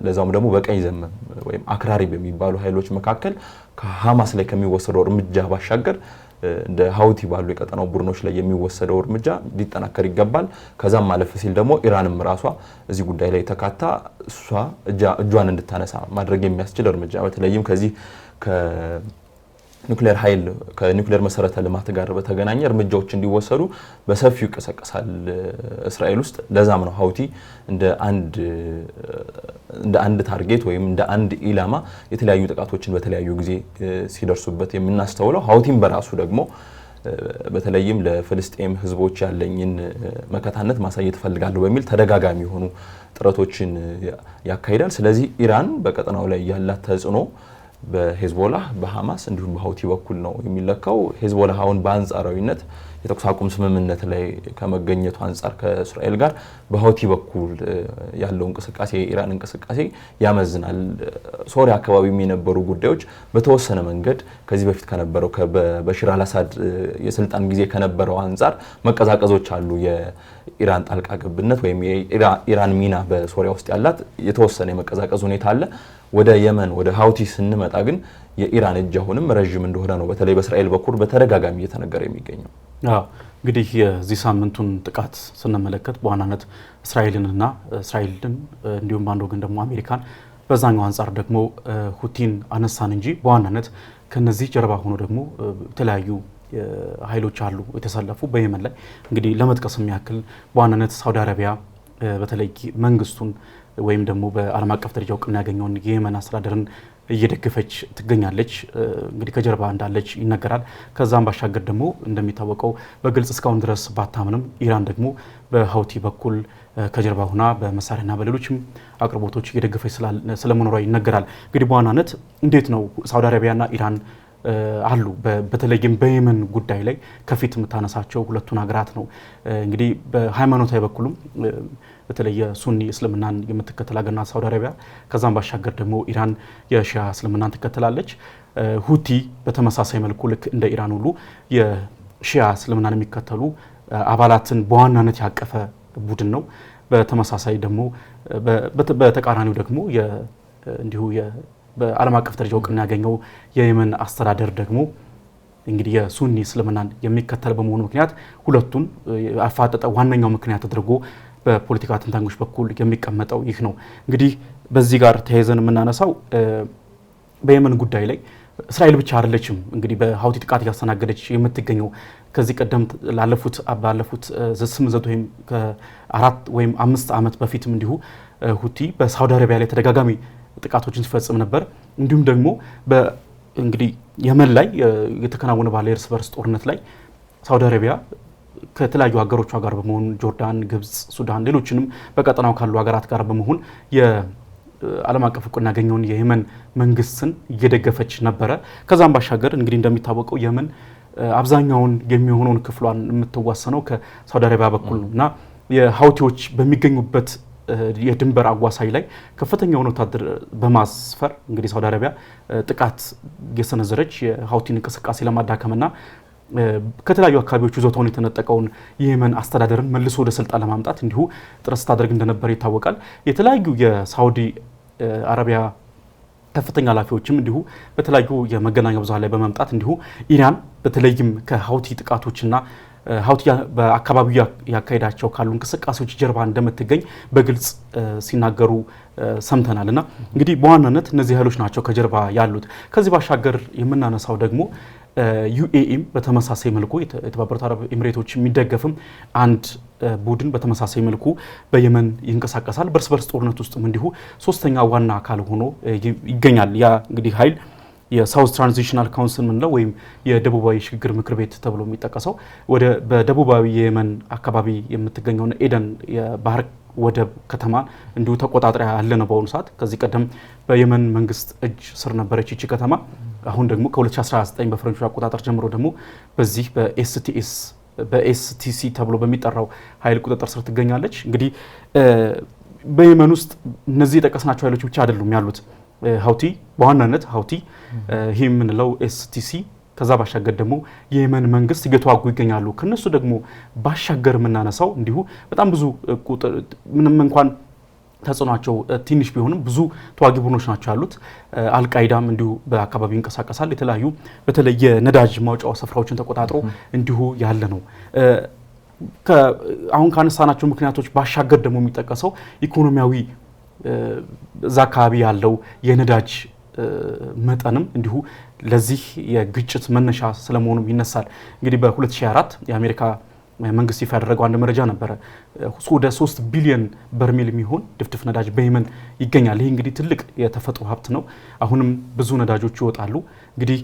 ለዛውም ደግሞ በቀኝ ዘመም ወይም አክራሪ በሚባሉ ኃይሎች መካከል ከሐማስ ላይ ከሚወሰደው እርምጃ ባሻገር እንደ ሀውቲ ባሉ የቀጠናው ቡድኖች ላይ የሚወሰደው እርምጃ ሊጠናከር ይገባል። ከዛም ማለፍ ሲል ደግሞ ኢራንም ራሷ እዚህ ጉዳይ ላይ ተካታ እሷ እጇን እንድታነሳ ማድረግ የሚያስችል እርምጃ በተለይም ከዚህ ኒውክሌር ኃይል ከኒውክሌር መሰረተ ልማት ጋር በተገናኘ እርምጃዎች እንዲወሰዱ በሰፊው ይቀሰቀሳል እስራኤል ውስጥ። ለዛም ነው ሀውቲ እንደ አንድ ታርጌት ወይም እንደ አንድ ኢላማ የተለያዩ ጥቃቶችን በተለያዩ ጊዜ ሲደርሱበት የምናስተውለው። ሀውቲም በራሱ ደግሞ በተለይም ለፍልስጤም ህዝቦች ያለኝን መከታነት ማሳየት ፈልጋለሁ በሚል ተደጋጋሚ የሆኑ ጥረቶችን ያካሂዳል። ስለዚህ ኢራን በቀጠናው ላይ ያላት ተጽዕኖ በሂዝቦላህ በሐማስ እንዲሁም በሀውቲ በኩል ነው የሚለካው። ሂዝቦላህ አሁን በአንጻራዊነት የተኩስ አቁም ስምምነት ላይ ከመገኘቱ አንጻር ከእስራኤል ጋር በሀውቲ በኩል ያለው እንቅስቃሴ የኢራን እንቅስቃሴ ያመዝናል። ሶሪያ አካባቢ የነበሩ ጉዳዮች በተወሰነ መንገድ ከዚህ በፊት ከነበረው በበሽር አልአሳድ የስልጣን ጊዜ ከነበረው አንጻር መቀዛቀዞች አሉ። የኢራን ጣልቃ ገብነት ወይም የኢራን ሚና በሶሪያ ውስጥ ያላት የተወሰነ የመቀዛቀዝ ሁኔታ አለ። ወደ የመን ወደ ሀውቲ ስንመጣ ግን የኢራን እጅ አሁንም ረጅም እንደሆነ ነው በተለይ በእስራኤል በኩል በተደጋጋሚ እየተነገረ የሚገኘው።
እንግዲህ የዚህ ሳምንቱን ጥቃት ስንመለከት በዋናነት እስራኤልን እንዲሁም በአንድ ወገን ደግሞ አሜሪካን በዛኛው አንጻር ደግሞ ሁቲን አነሳን እንጂ በዋናነት ከነዚህ ጀርባ ሆኖ ደግሞ የተለያዩ ኃይሎች አሉ የተሰለፉ በየመን ላይ። እንግዲህ ለመጥቀስ የሚያክል በዋናነት ሳውዲ አረቢያ በተለይ መንግስቱን ወይም ደግሞ በዓለም አቀፍ ደረጃ እውቅና ያገኘውን የየመን አስተዳደርን እየደገፈች ትገኛለች። እንግዲህ ከጀርባ እንዳለች ይነገራል። ከዛም ባሻገር ደግሞ እንደሚታወቀው በግልጽ እስካሁን ድረስ ባታምንም ኢራን ደግሞ በሀውቲ በኩል ከጀርባ ሆና በመሳሪያና በሌሎችም አቅርቦቶች እየደገፈች ስለመኖሯ ይነገራል። እንግዲህ በዋናነት እንዴት ነው ሳውዲ አረቢያና ኢራን አሉ በተለይም በየመን ጉዳይ ላይ ከፊት የምታነሳቸው ሁለቱን ሀገራት ነው። እንግዲህ በሃይማኖታዊ በኩልም በተለይ የሱኒ እስልምናን የምትከተል ሀገር ናት ሳውዲ አረቢያ። ከዛም ባሻገር ደግሞ ኢራን የሺያ እስልምናን ትከተላለች። ሁቲ በተመሳሳይ መልኩ ልክ እንደ ኢራን ሁሉ የሺያ እስልምናን የሚከተሉ አባላትን በዋናነት ያቀፈ ቡድን ነው። በተመሳሳይ ደግሞ በተቃራኒው ደግሞ እንዲሁ በዓለም አቀፍ ደረጃ እውቅና ያገኘው የየመን አስተዳደር ደግሞ እንግዲህ የሱኒ እስልምናን የሚከተል በመሆኑ ምክንያት ሁለቱን አፋጠጠ ዋነኛው ምክንያት አድርጎ በፖለቲካ ተንታኞች በኩል የሚቀመጠው ይህ ነው። እንግዲህ በዚህ ጋር ተያይዘን የምናነሳው በየመን ጉዳይ ላይ እስራኤል ብቻ አይደለችም እንግዲህ በሀውቲ ጥቃት እያስተናገደች የምትገኘው። ከዚህ ቀደም ባለፉት 8 ወይም ከ4 ወይም 5 ዓመት በፊትም እንዲሁ ሁቲ በሳውዲ አረቢያ ላይ ተደጋጋሚ ጥቃቶችን ሲፈጽም ነበር። እንዲሁም ደግሞ እንግዲህ የመን ላይ የተከናወነ ባለ የእርስ በርስ ጦርነት ላይ ሳውዲ አረቢያ ከተለያዩ ሀገሮቿ ጋር በመሆን ጆርዳን፣ ግብጽ፣ ሱዳን ሌሎችንም በቀጠናው ካሉ ሀገራት ጋር በመሆን የዓለም አቀፍ እውቅና ያገኘውን የየመን መንግስትን እየደገፈች ነበረ። ከዛም ባሻገር እንግዲህ እንደሚታወቀው የመን አብዛኛውን የሚሆነውን ክፍሏን የምትዋሰነው ከሳውዲ አረቢያ በኩል ነው እና የሀውቲዎች በሚገኙበት የድንበር አዋሳኝ ላይ ከፍተኛውን ወታደር በማስፈር እንግዲህ ሳውዲ አረቢያ ጥቃት የሰነዘረች የሀውቲን እንቅስቃሴ ለማዳከምና ከተለያዩ አካባቢዎች ይዞታውን የተነጠቀውን የየመን አስተዳደርን መልሶ ወደ ስልጣን ለማምጣት እንዲሁ ጥረት ስታደርግ እንደነበር ይታወቃል። የተለያዩ የሳውዲ አረቢያ ከፍተኛ ኃላፊዎችም እንዲሁ በተለያዩ የመገናኛ ብዙሃን ላይ በመምጣት እንዲሁ ኢራን በተለይም ከሀውቲ ጥቃቶችና ሀውቲ በአካባቢው ያካሄዳቸው ካሉ እንቅስቃሴዎች ጀርባ እንደምትገኝ በግልጽ ሲናገሩ ሰምተናልና እንግዲህ በዋናነት እነዚህ ኃይሎች ናቸው ከጀርባ ያሉት። ከዚህ ባሻገር የምናነሳው ደግሞ ዩኤኢም በተመሳሳይ መልኩ የተባበሩት አረብ ኤሚሬቶች የሚደገፍም አንድ ቡድን በተመሳሳይ መልኩ በየመን ይንቀሳቀሳል። በርስ በርስ ጦርነት ውስጥም እንዲሁ ሶስተኛ ዋና አካል ሆኖ ይገኛል። ያ እንግዲህ ኃይል የሳውዝ ትራንዚሽናል ካውንስል ምንለው ወይም የደቡባዊ ሽግግር ምክር ቤት ተብሎ የሚጠቀሰው በደቡባዊ የየመን አካባቢ የምትገኘውን ኤደን የባህር ወደብ ከተማ እንዲሁ ተቆጣጥራ ያለ ነው በአሁኑ ሰዓት። ከዚህ ቀደም በየመን መንግስት እጅ ስር ነበረች ይቺ ከተማ። አሁን ደግሞ ከ2019 በፈረንጆች አቆጣጠር ጀምሮ ደግሞ በዚህ በኤስቲሲ ተብሎ በሚጠራው ኃይል ቁጥጥር ስር ትገኛለች። እንግዲህ በየመን ውስጥ እነዚህ የጠቀስናቸው ኃይሎች ብቻ አይደሉም ያሉት። ሀውቲ በዋናነት ሀውቲ ይሄ የምንለው ኤስቲሲ ከዛ ባሻገር ደግሞ የየመን መንግስት እየተዋጉ ይገኛሉ። ከነሱ ደግሞ ባሻገር የምናነሳው እንዲሁ በጣም ብዙ ቁጥር ምንም እንኳን ተጽዕኗቸው ትንሽ ቢሆንም ብዙ ተዋጊ ቡድኖች ናቸው ያሉት። አልቃይዳም እንዲሁ በአካባቢው ይንቀሳቀሳል። የተለያዩ በተለይ የነዳጅ ማውጫው ስፍራዎችን ተቆጣጥሮ እንዲሁ ያለ ነው። አሁን ካነሳናቸው ምክንያቶች ባሻገር ደግሞ የሚጠቀሰው ኢኮኖሚያዊ እዛ አካባቢ ያለው የነዳጅ መጠንም እንዲሁ ለዚህ የግጭት መነሻ ስለመሆኑም ይነሳል። እንግዲህ በ2004 የአሜሪካ መንግስት ይፋ ያደረገው አንድ መረጃ ነበረ። ወደ 3 ቢሊዮን በርሜል የሚሆን ድፍድፍ ነዳጅ በየመን ይገኛል። ይህ እንግዲህ ትልቅ የተፈጥሮ ሀብት ነው። አሁንም ብዙ ነዳጆች ይወጣሉ። እንግዲህ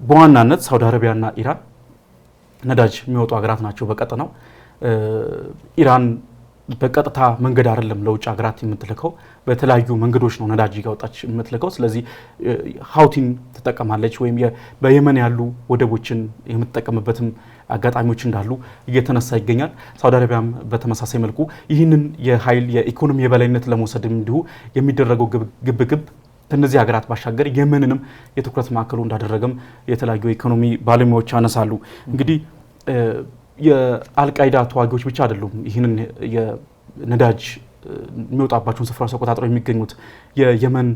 በዋናነት ሳውዲ አረቢያና ኢራን ነዳጅ የሚወጡ ሀገራት ናቸው በቀጠናው። ኢራን በቀጥታ መንገድ አይደለም ለውጭ ሀገራት የምትልከው፣ በተለያዩ መንገዶች ነው ነዳጅ እያወጣች የምትልከው። ስለዚህ ሀውቲን ትጠቀማለች ወይም በየመን ያሉ ወደቦችን የምትጠቀምበትም አጋጣሚዎች እንዳሉ እየተነሳ ይገኛል። ሳውዲ አረቢያም በተመሳሳይ መልኩ ይህንን የኃይል የኢኮኖሚ የበላይነት ለመውሰድ እንዲሁ የሚደረገው ግብግብ ከነዚህ ሀገራት ባሻገር የመንንም የትኩረት ማዕከሉ እንዳደረገም የተለያዩ የኢኮኖሚ ባለሙያዎች ያነሳሉ። እንግዲህ የአልቃይዳ ተዋጊዎች ብቻ አይደሉም ይህንን የነዳጅ የሚወጣባቸውን ስፍራዎች ተቆጣጥረው የሚገኙት። የየመን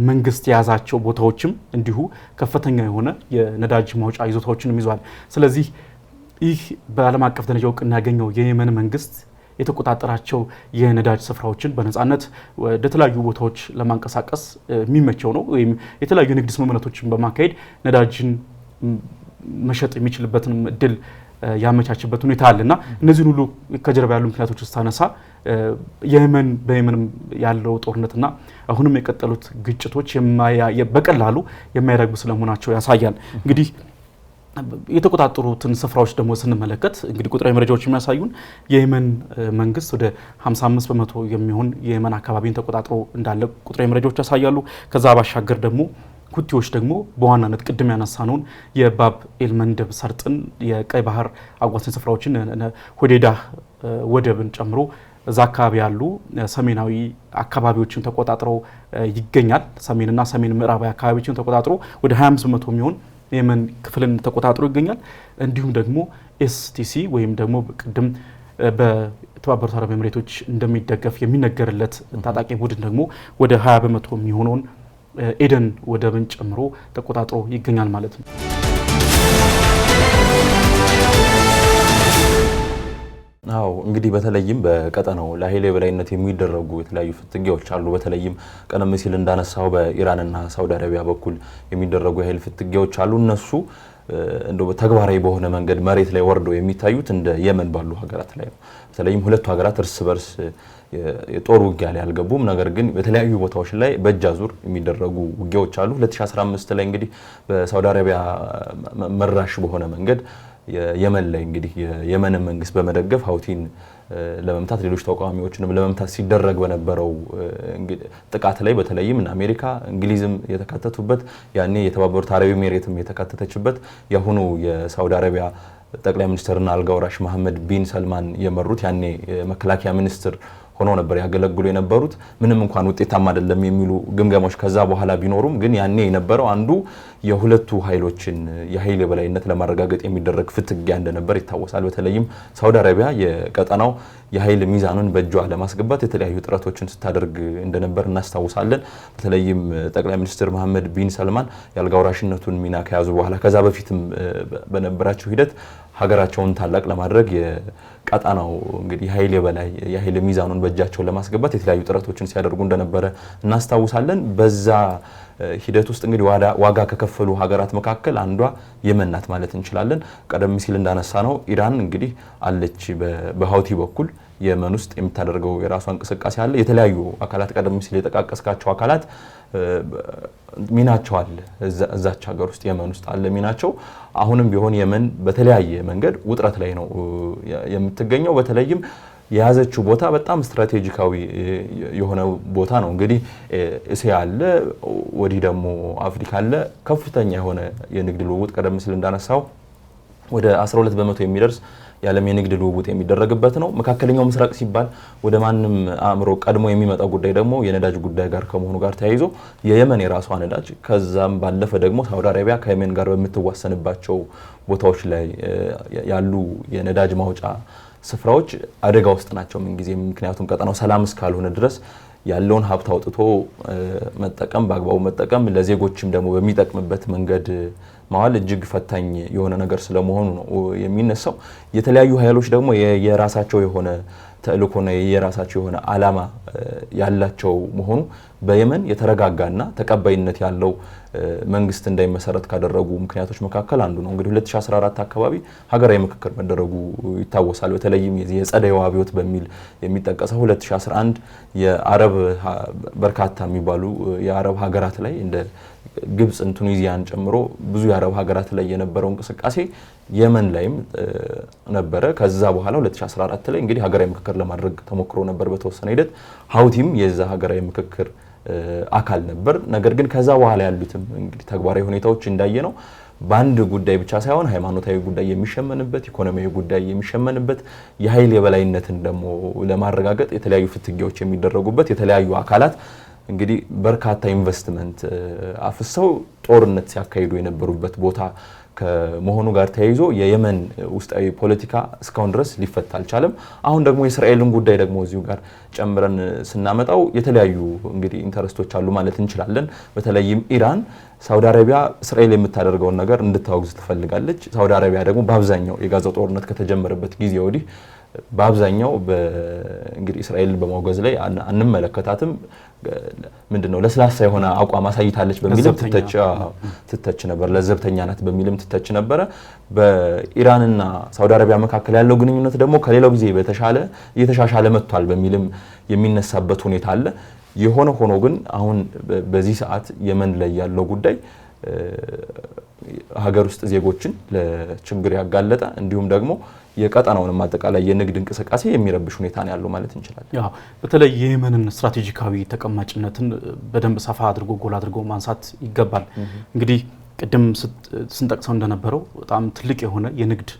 መንግስት የያዛቸው ቦታዎችም እንዲሁ ከፍተኛ የሆነ የነዳጅ ማውጫ ይዞታዎችን ይዟል። ስለዚህ ይህ በዓለም አቀፍ ደረጃ እውቅና ያገኘው የየመን መንግስት የተቆጣጠራቸው የነዳጅ ስፍራዎችን በነፃነት ወደ ተለያዩ ቦታዎች ለማንቀሳቀስ የሚመቸው ነው። ወይም የተለያዩ ንግድ ስምምነቶችን በማካሄድ ነዳጅን መሸጥ የሚችልበትን እድል ያመቻችበት ሁኔታ አለና እነዚህን ሁሉ ከጀርባ ያሉ ምክንያቶች ስታነሳ በየመን ያለው ጦርነትና አሁንም የቀጠሉት ግጭቶች በቀላሉ የማይረግቡ ስለመሆናቸው ያሳያል። እንግዲህ የተቆጣጠሩትን ስፍራዎች ደግሞ ስንመለከት እንግዲህ ቁጥራዊ መረጃዎች የሚያሳዩን የየመን መንግስት ወደ 55 በመቶ የሚሆን የየመን አካባቢን ተቆጣጥሮ እንዳለ ቁጥራዊ መረጃዎች ያሳያሉ። ከዛ ባሻገር ደግሞ ሁቲዎች ደግሞ በዋናነት ቅድም ያነሳነውን የባብ ኤልመንደብ ሰርጥን የቀይ ባህር አዋሳኝ ስፍራዎችን ሆዴዳ ወደብን ጨምሮ እዛ አካባቢ ያሉ ሰሜናዊ አካባቢዎችን ተቆጣጥሮ ይገኛል። ሰሜንና ሰሜን ምዕራባዊ አካባቢዎችን ተቆጣጥሮ ወደ 25 በመቶ የሚሆን የየመን ክፍልን ተቆጣጥሮ ይገኛል። እንዲሁም ደግሞ ኤስቲሲ ወይም ደግሞ ቅድም በተባበሩት አረብ ኤሚሬቶች እንደሚደገፍ የሚነገርለት ታጣቂ ቡድን ደግሞ ወደ 20 በመቶ የሚሆነውን ኤደን ወደብን ጨምሮ ተቆጣጥሮ ይገኛል ማለት ነው።
አዎ እንግዲህ በተለይም በቀጠናው ለኃይል የበላይነት የሚደረጉ የተለያዩ ፍትጊያዎች አሉ። በተለይም ቀደም ሲል እንዳነሳው በኢራንና ሳውዲ አረቢያ በኩል የሚደረጉ የኃይል ፍትጊያዎች አሉ። እነሱ እንደው ተግባራዊ በሆነ መንገድ መሬት ላይ ወርደው የሚታዩት እንደ የመን ባሉ ሀገራት ላይ ነው። በተለይም ሁለቱ ሀገራት እርስ በርስ የጦር ውጊያ ላይ አልገቡም። ነገር ግን በተለያዩ ቦታዎች ላይ በእጅ አዙር የሚደረጉ ውጊያዎች አሉ። 2015 ላይ እንግዲህ በሳውዲ አረቢያ መራሽ በሆነ መንገድ የመን ላይ እንግዲህ የየመንን መንግስት በመደገፍ ሀውቲን ለመምታት ሌሎች ተቃዋሚዎችንም ለመምታት ሲደረግ በነበረው ጥቃት ላይ በተለይም አሜሪካ እንግሊዝም የተካተቱበት ያኔ የተባበሩት አረብ ኤሚሬትም የተካተተችበት ያሁኑ የሳውዲ አረቢያ ጠቅላይ ሚኒስትርና አልጋ ወራሽ መሐመድ ቢን ሰልማን የመሩት ያኔ መከላከያ ሚኒስትር ሆኖ ነበር ያገለግሉ የነበሩት። ምንም እንኳን ውጤታማ አይደለም የሚሉ ግምገማዎች ከዛ በኋላ ቢኖሩም ግን ያኔ የነበረው አንዱ የሁለቱ ኃይሎችን የኃይል የበላይነት ለማረጋገጥ የሚደረግ ፍትጊያ እንደነበር ይታወሳል። በተለይም ሳውዲ አረቢያ የቀጠናው የኃይል ሚዛኑን በእጇ ለማስገባት የተለያዩ ጥረቶችን ስታደርግ እንደነበር እናስታውሳለን። በተለይም ጠቅላይ ሚኒስትር መሐመድ ቢን ሰልማን የአልጋ ወራሽነቱን ሚና ከያዙ በኋላ ከዛ በፊትም በነበራቸው ሂደት ሀገራቸውን ታላቅ ለማድረግ የቀጠናው እንግዲህ የኃይል የበላይ የኃይል ሚዛኑን በእጃቸው ለማስገባት የተለያዩ ጥረቶችን ሲያደርጉ እንደነበረ እናስታውሳለን። በዛ ሂደት ውስጥ እንግዲህ ዋጋ ከከፈሉ ሀገራት መካከል አንዷ የመን ናት ማለት እንችላለን። ቀደም ሲል እንዳነሳ ነው ኢራን እንግዲህ አለች በሀውቲ በኩል የመን ውስጥ የምታደርገው የራሷ እንቅስቃሴ አለ። የተለያዩ አካላት ቀደም ሲል የጠቃቀስካቸው አካላት ሚናቸው አለ እዛች ሀገር ውስጥ የመን ውስጥ አለ ሚናቸው። አሁንም ቢሆን የመን በተለያየ መንገድ ውጥረት ላይ ነው የምትገኘው። በተለይም የያዘችው ቦታ በጣም ስትራቴጂካዊ የሆነ ቦታ ነው። እንግዲህ እስያ አለ፣ ወዲህ ደግሞ አፍሪካ አለ። ከፍተኛ የሆነ የንግድ ልውውጥ ቀደም ሲል እንዳነሳው ወደ 12 በመቶ የሚደርስ የዓለም የንግድ ልውውጥ የሚደረግበት ነው። መካከለኛው ምስራቅ ሲባል ወደ ማንም አእምሮ ቀድሞ የሚመጣው ጉዳይ ደግሞ የነዳጅ ጉዳይ ጋር ከመሆኑ ጋር ተያይዞ የየመን የራሷ ነዳጅ ከዛም ባለፈ ደግሞ ሳውዲ አረቢያ ከየመን ጋር በምትዋሰንባቸው ቦታዎች ላይ ያሉ የነዳጅ ማውጫ ስፍራዎች አደጋ ውስጥ ናቸው ምንጊዜም። ምክንያቱም ቀጠናው ሰላም እስካልሆነ ድረስ ያለውን ሀብት አውጥቶ መጠቀም በአግባቡ መጠቀም ለዜጎችም ደግሞ በሚጠቅምበት መንገድ ማዋል እጅግ ፈታኝ የሆነ ነገር ስለመሆኑ ነው የሚነሳው። የተለያዩ ኃይሎች ደግሞ የራሳቸው የሆነ ተልእኮና የራሳቸው የሆነ ዓላማ ያላቸው መሆኑ በየመን የተረጋጋና ተቀባይነት ያለው መንግስት እንዳይመሰረት ካደረጉ ምክንያቶች መካከል አንዱ ነው። እንግዲህ 2014 አካባቢ ሀገራዊ ምክክር መደረጉ ይታወሳል። በተለይም የጸደይ አብዮት በሚል የሚጠቀሰው 2011 የአረብ በርካታ የሚባሉ የአረብ ሀገራት ላይ እንደ ግብጽ፣ ቱኒዚያን ጨምሮ ብዙ የአረብ ሀገራት ላይ የነበረው እንቅስቃሴ የመን ላይም ነበረ። ከዛ በኋላ 2014 ላይ እንግዲህ ሀገራዊ ምክክር ለማድረግ ተሞክሮ ነበር በተወሰነ ሂደት። ሀውቲም የዛ ሀገራዊ ምክክር አካል ነበር። ነገር ግን ከዛ በኋላ ያሉትም እንግዲህ ተግባራዊ ሁኔታዎች እንዳየ ነው በአንድ ጉዳይ ብቻ ሳይሆን ሃይማኖታዊ ጉዳይ የሚሸመንበት፣ ኢኮኖሚያዊ ጉዳይ የሚሸመንበት፣ የኃይል የበላይነትን ደግሞ ለማረጋገጥ የተለያዩ ፍትጊያዎች የሚደረጉበት የተለያዩ አካላት እንግዲህ በርካታ ኢንቨስትመንት አፍሰው ጦርነት ሲያካሂዱ የነበሩበት ቦታ ከመሆኑ ጋር ተያይዞ የየመን ውስጣዊ ፖለቲካ እስካሁን ድረስ ሊፈታ አልቻለም። አሁን ደግሞ የእስራኤልን ጉዳይ ደግሞ እዚሁ ጋር ጨምረን ስናመጣው የተለያዩ እንግዲህ ኢንተረስቶች አሉ ማለት እንችላለን። በተለይም ኢራን ሳውዲ አረቢያ እስራኤል የምታደርገውን ነገር እንድታወግዝ ትፈልጋለች። ሳውዲ አረቢያ ደግሞ በአብዛኛው የጋዛው ጦርነት ከተጀመረበት ጊዜ ወዲህ በአብዛኛው እንግዲህ እስራኤልን በማውገዝ ላይ አንመለከታትም። ምንድነው ለስላሳ የሆነ አቋም አሳይታለች በሚልም ትተች ነበር። ለዘብተኛ ናት በሚልም ትተች ነበረ። በኢራንና ሳውዲ አረቢያ መካከል ያለው ግንኙነት ደግሞ ከሌላው ጊዜ እየተሻሻለ መጥቷል በሚልም የሚነሳበት ሁኔታ አለ። የሆነ ሆኖ ግን አሁን በዚህ ሰዓት የመን ላይ ያለው ጉዳይ ሀገር ውስጥ ዜጎችን ለችግር ያጋለጠ እንዲሁም ደግሞ የቀጠናውንም አጠቃላይ የንግድ እንቅስቃሴ የሚረብሽ ሁኔታ ነው ያለው ማለት እንችላለን። ያው
በተለይ የየመንን ስትራቴጂካዊ ተቀማጭነትን በደንብ ሰፋ አድርጎ ጎል አድርጎ ማንሳት ይገባል። እንግዲህ ቅድም ስንጠቅሰው እንደነበረው በጣም ትልቅ የሆነ የንግድ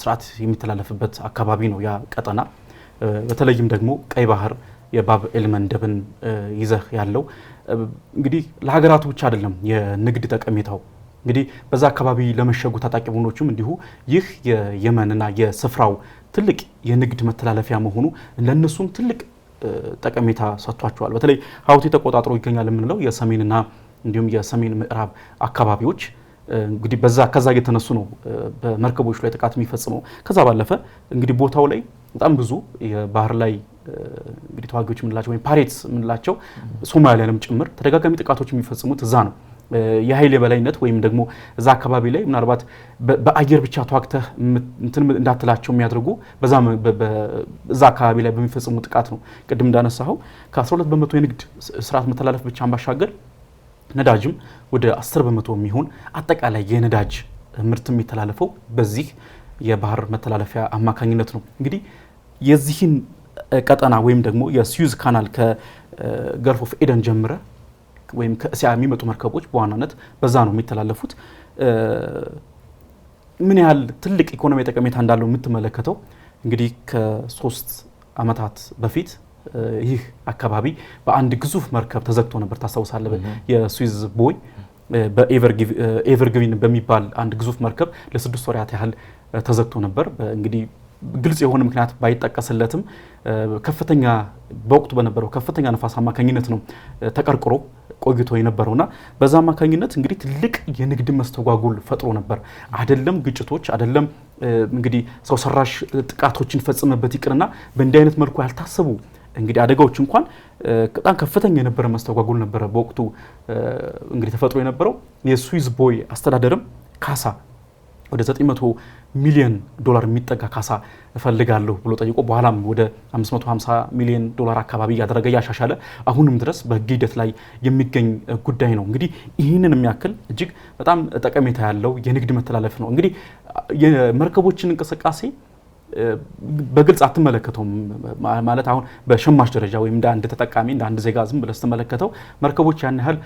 ስርዓት የሚተላለፍበት አካባቢ ነው ያ ቀጠና። በተለይም ደግሞ ቀይ ባህር የባብ ኤልመንደብን ይዘህ ያለው እንግዲህ ለሀገራቱ ብቻ አይደለም የንግድ ጠቀሜታው። እንግዲህ በዛ አካባቢ ለመሸጉ ታጣቂ ቡድኖችም እንዲሁ ይህ የየመንና የስፍራው ትልቅ የንግድ መተላለፊያ መሆኑ ለነሱም ትልቅ ጠቀሜታ ሰጥቷቸዋል። በተለይ ሀውቲ ተቆጣጥሮ ይገኛል የምንለው የሰሜንና እንዲሁም የሰሜን ምዕራብ አካባቢዎች እንግዲህ ከዛ እየተነሱ ነው በመርከቦች ላይ ጥቃት የሚፈጽመው። ከዛ ባለፈ እንግዲህ ቦታው ላይ በጣም ብዙ የባህር ላይ እንግዲህ ተዋጊዎች የምንላቸው ወይም ፓይሬትስ የምንላቸው ሶማሊያንም ጭምር ተደጋጋሚ ጥቃቶች የሚፈጽሙት እዛ ነው። የኃይል የበላይነት ወይም ደግሞ እዛ አካባቢ ላይ ምናልባት በአየር ብቻ ተዋግተህ እንትን እንዳትላቸው የሚያደርጉ እዛ አካባቢ ላይ በሚፈጽሙ ጥቃት ነው። ቅድም እንዳነሳኸው ከ12 በመቶ የንግድ ስርዓት መተላለፍ ብቻን ባሻገር ነዳጅም ወደ 10 በመቶ የሚሆን አጠቃላይ የነዳጅ ምርት የሚተላለፈው በዚህ የባህር መተላለፊያ አማካኝነት ነው። እንግዲህ የዚህን ቀጠና ወይም ደግሞ የሱዝ ካናል ከገልፍ ኦፍ ኤደን ጀምረ ወይም ከእስያ የሚመጡ መርከቦች በዋናነት በዛ ነው የሚተላለፉት። ምን ያህል ትልቅ ኢኮኖሚ ጠቀሜታ እንዳለው የምትመለከተው እንግዲህ ከ3 ዓመታት በፊት ይህ አካባቢ በአንድ ግዙፍ መርከብ ተዘግቶ ነበር። ታስታውሳለህ? የሱዝ ቦይ በኤቨርግሪን በሚባል አንድ ግዙፍ መርከብ ለ6 ወራት ያህል ተዘግቶ ነበር። እንግዲህ ግልጽ የሆነ ምክንያት ባይጠቀስለትም ከፍተኛ በወቅቱ በነበረው ከፍተኛ ነፋስ አማካኝነት ነው ተቀርቅሮ ቆይቶ የነበረውና በዛ አማካኝነት እንግዲህ ትልቅ የንግድ መስተጓጉል ፈጥሮ ነበር። አይደለም ግጭቶች አይደለም እንግዲህ ሰው ሰራሽ ጥቃቶችን ፈጽመበት ይቅርና በእንዲህ አይነት መልኩ ያልታሰቡ እንግዲህ አደጋዎች እንኳን በጣም ከፍተኛ የነበረ መስተጓጉል ነበረ በወቅቱ እንግዲህ ተፈጥሮ የነበረው። የሱዝ ቦይ አስተዳደርም ካሳ ወደ 900 ሚሊዮን ዶላር የሚጠጋ ካሳ እፈልጋለሁ ብሎ ጠይቆ በኋላም ወደ 550 ሚሊዮን ዶላር አካባቢ ያደረገ ያሻሻለ አሁንም ድረስ በሕግ ሂደት ላይ የሚገኝ ጉዳይ ነው። እንግዲህ ይህንን የሚያክል እጅግ በጣም ጠቀሜታ ያለው የንግድ መተላለፍ ነው። እንግዲህ የመርከቦችን እንቅስቃሴ በግልጽ አትመለከተውም ማለት አሁን በሸማች ደረጃ ወይም እንደ አንድ ተጠቃሚ እንደ አንድ ዜጋ ዝም ብለህ ስትመለከተው መርከቦች ያን ያህል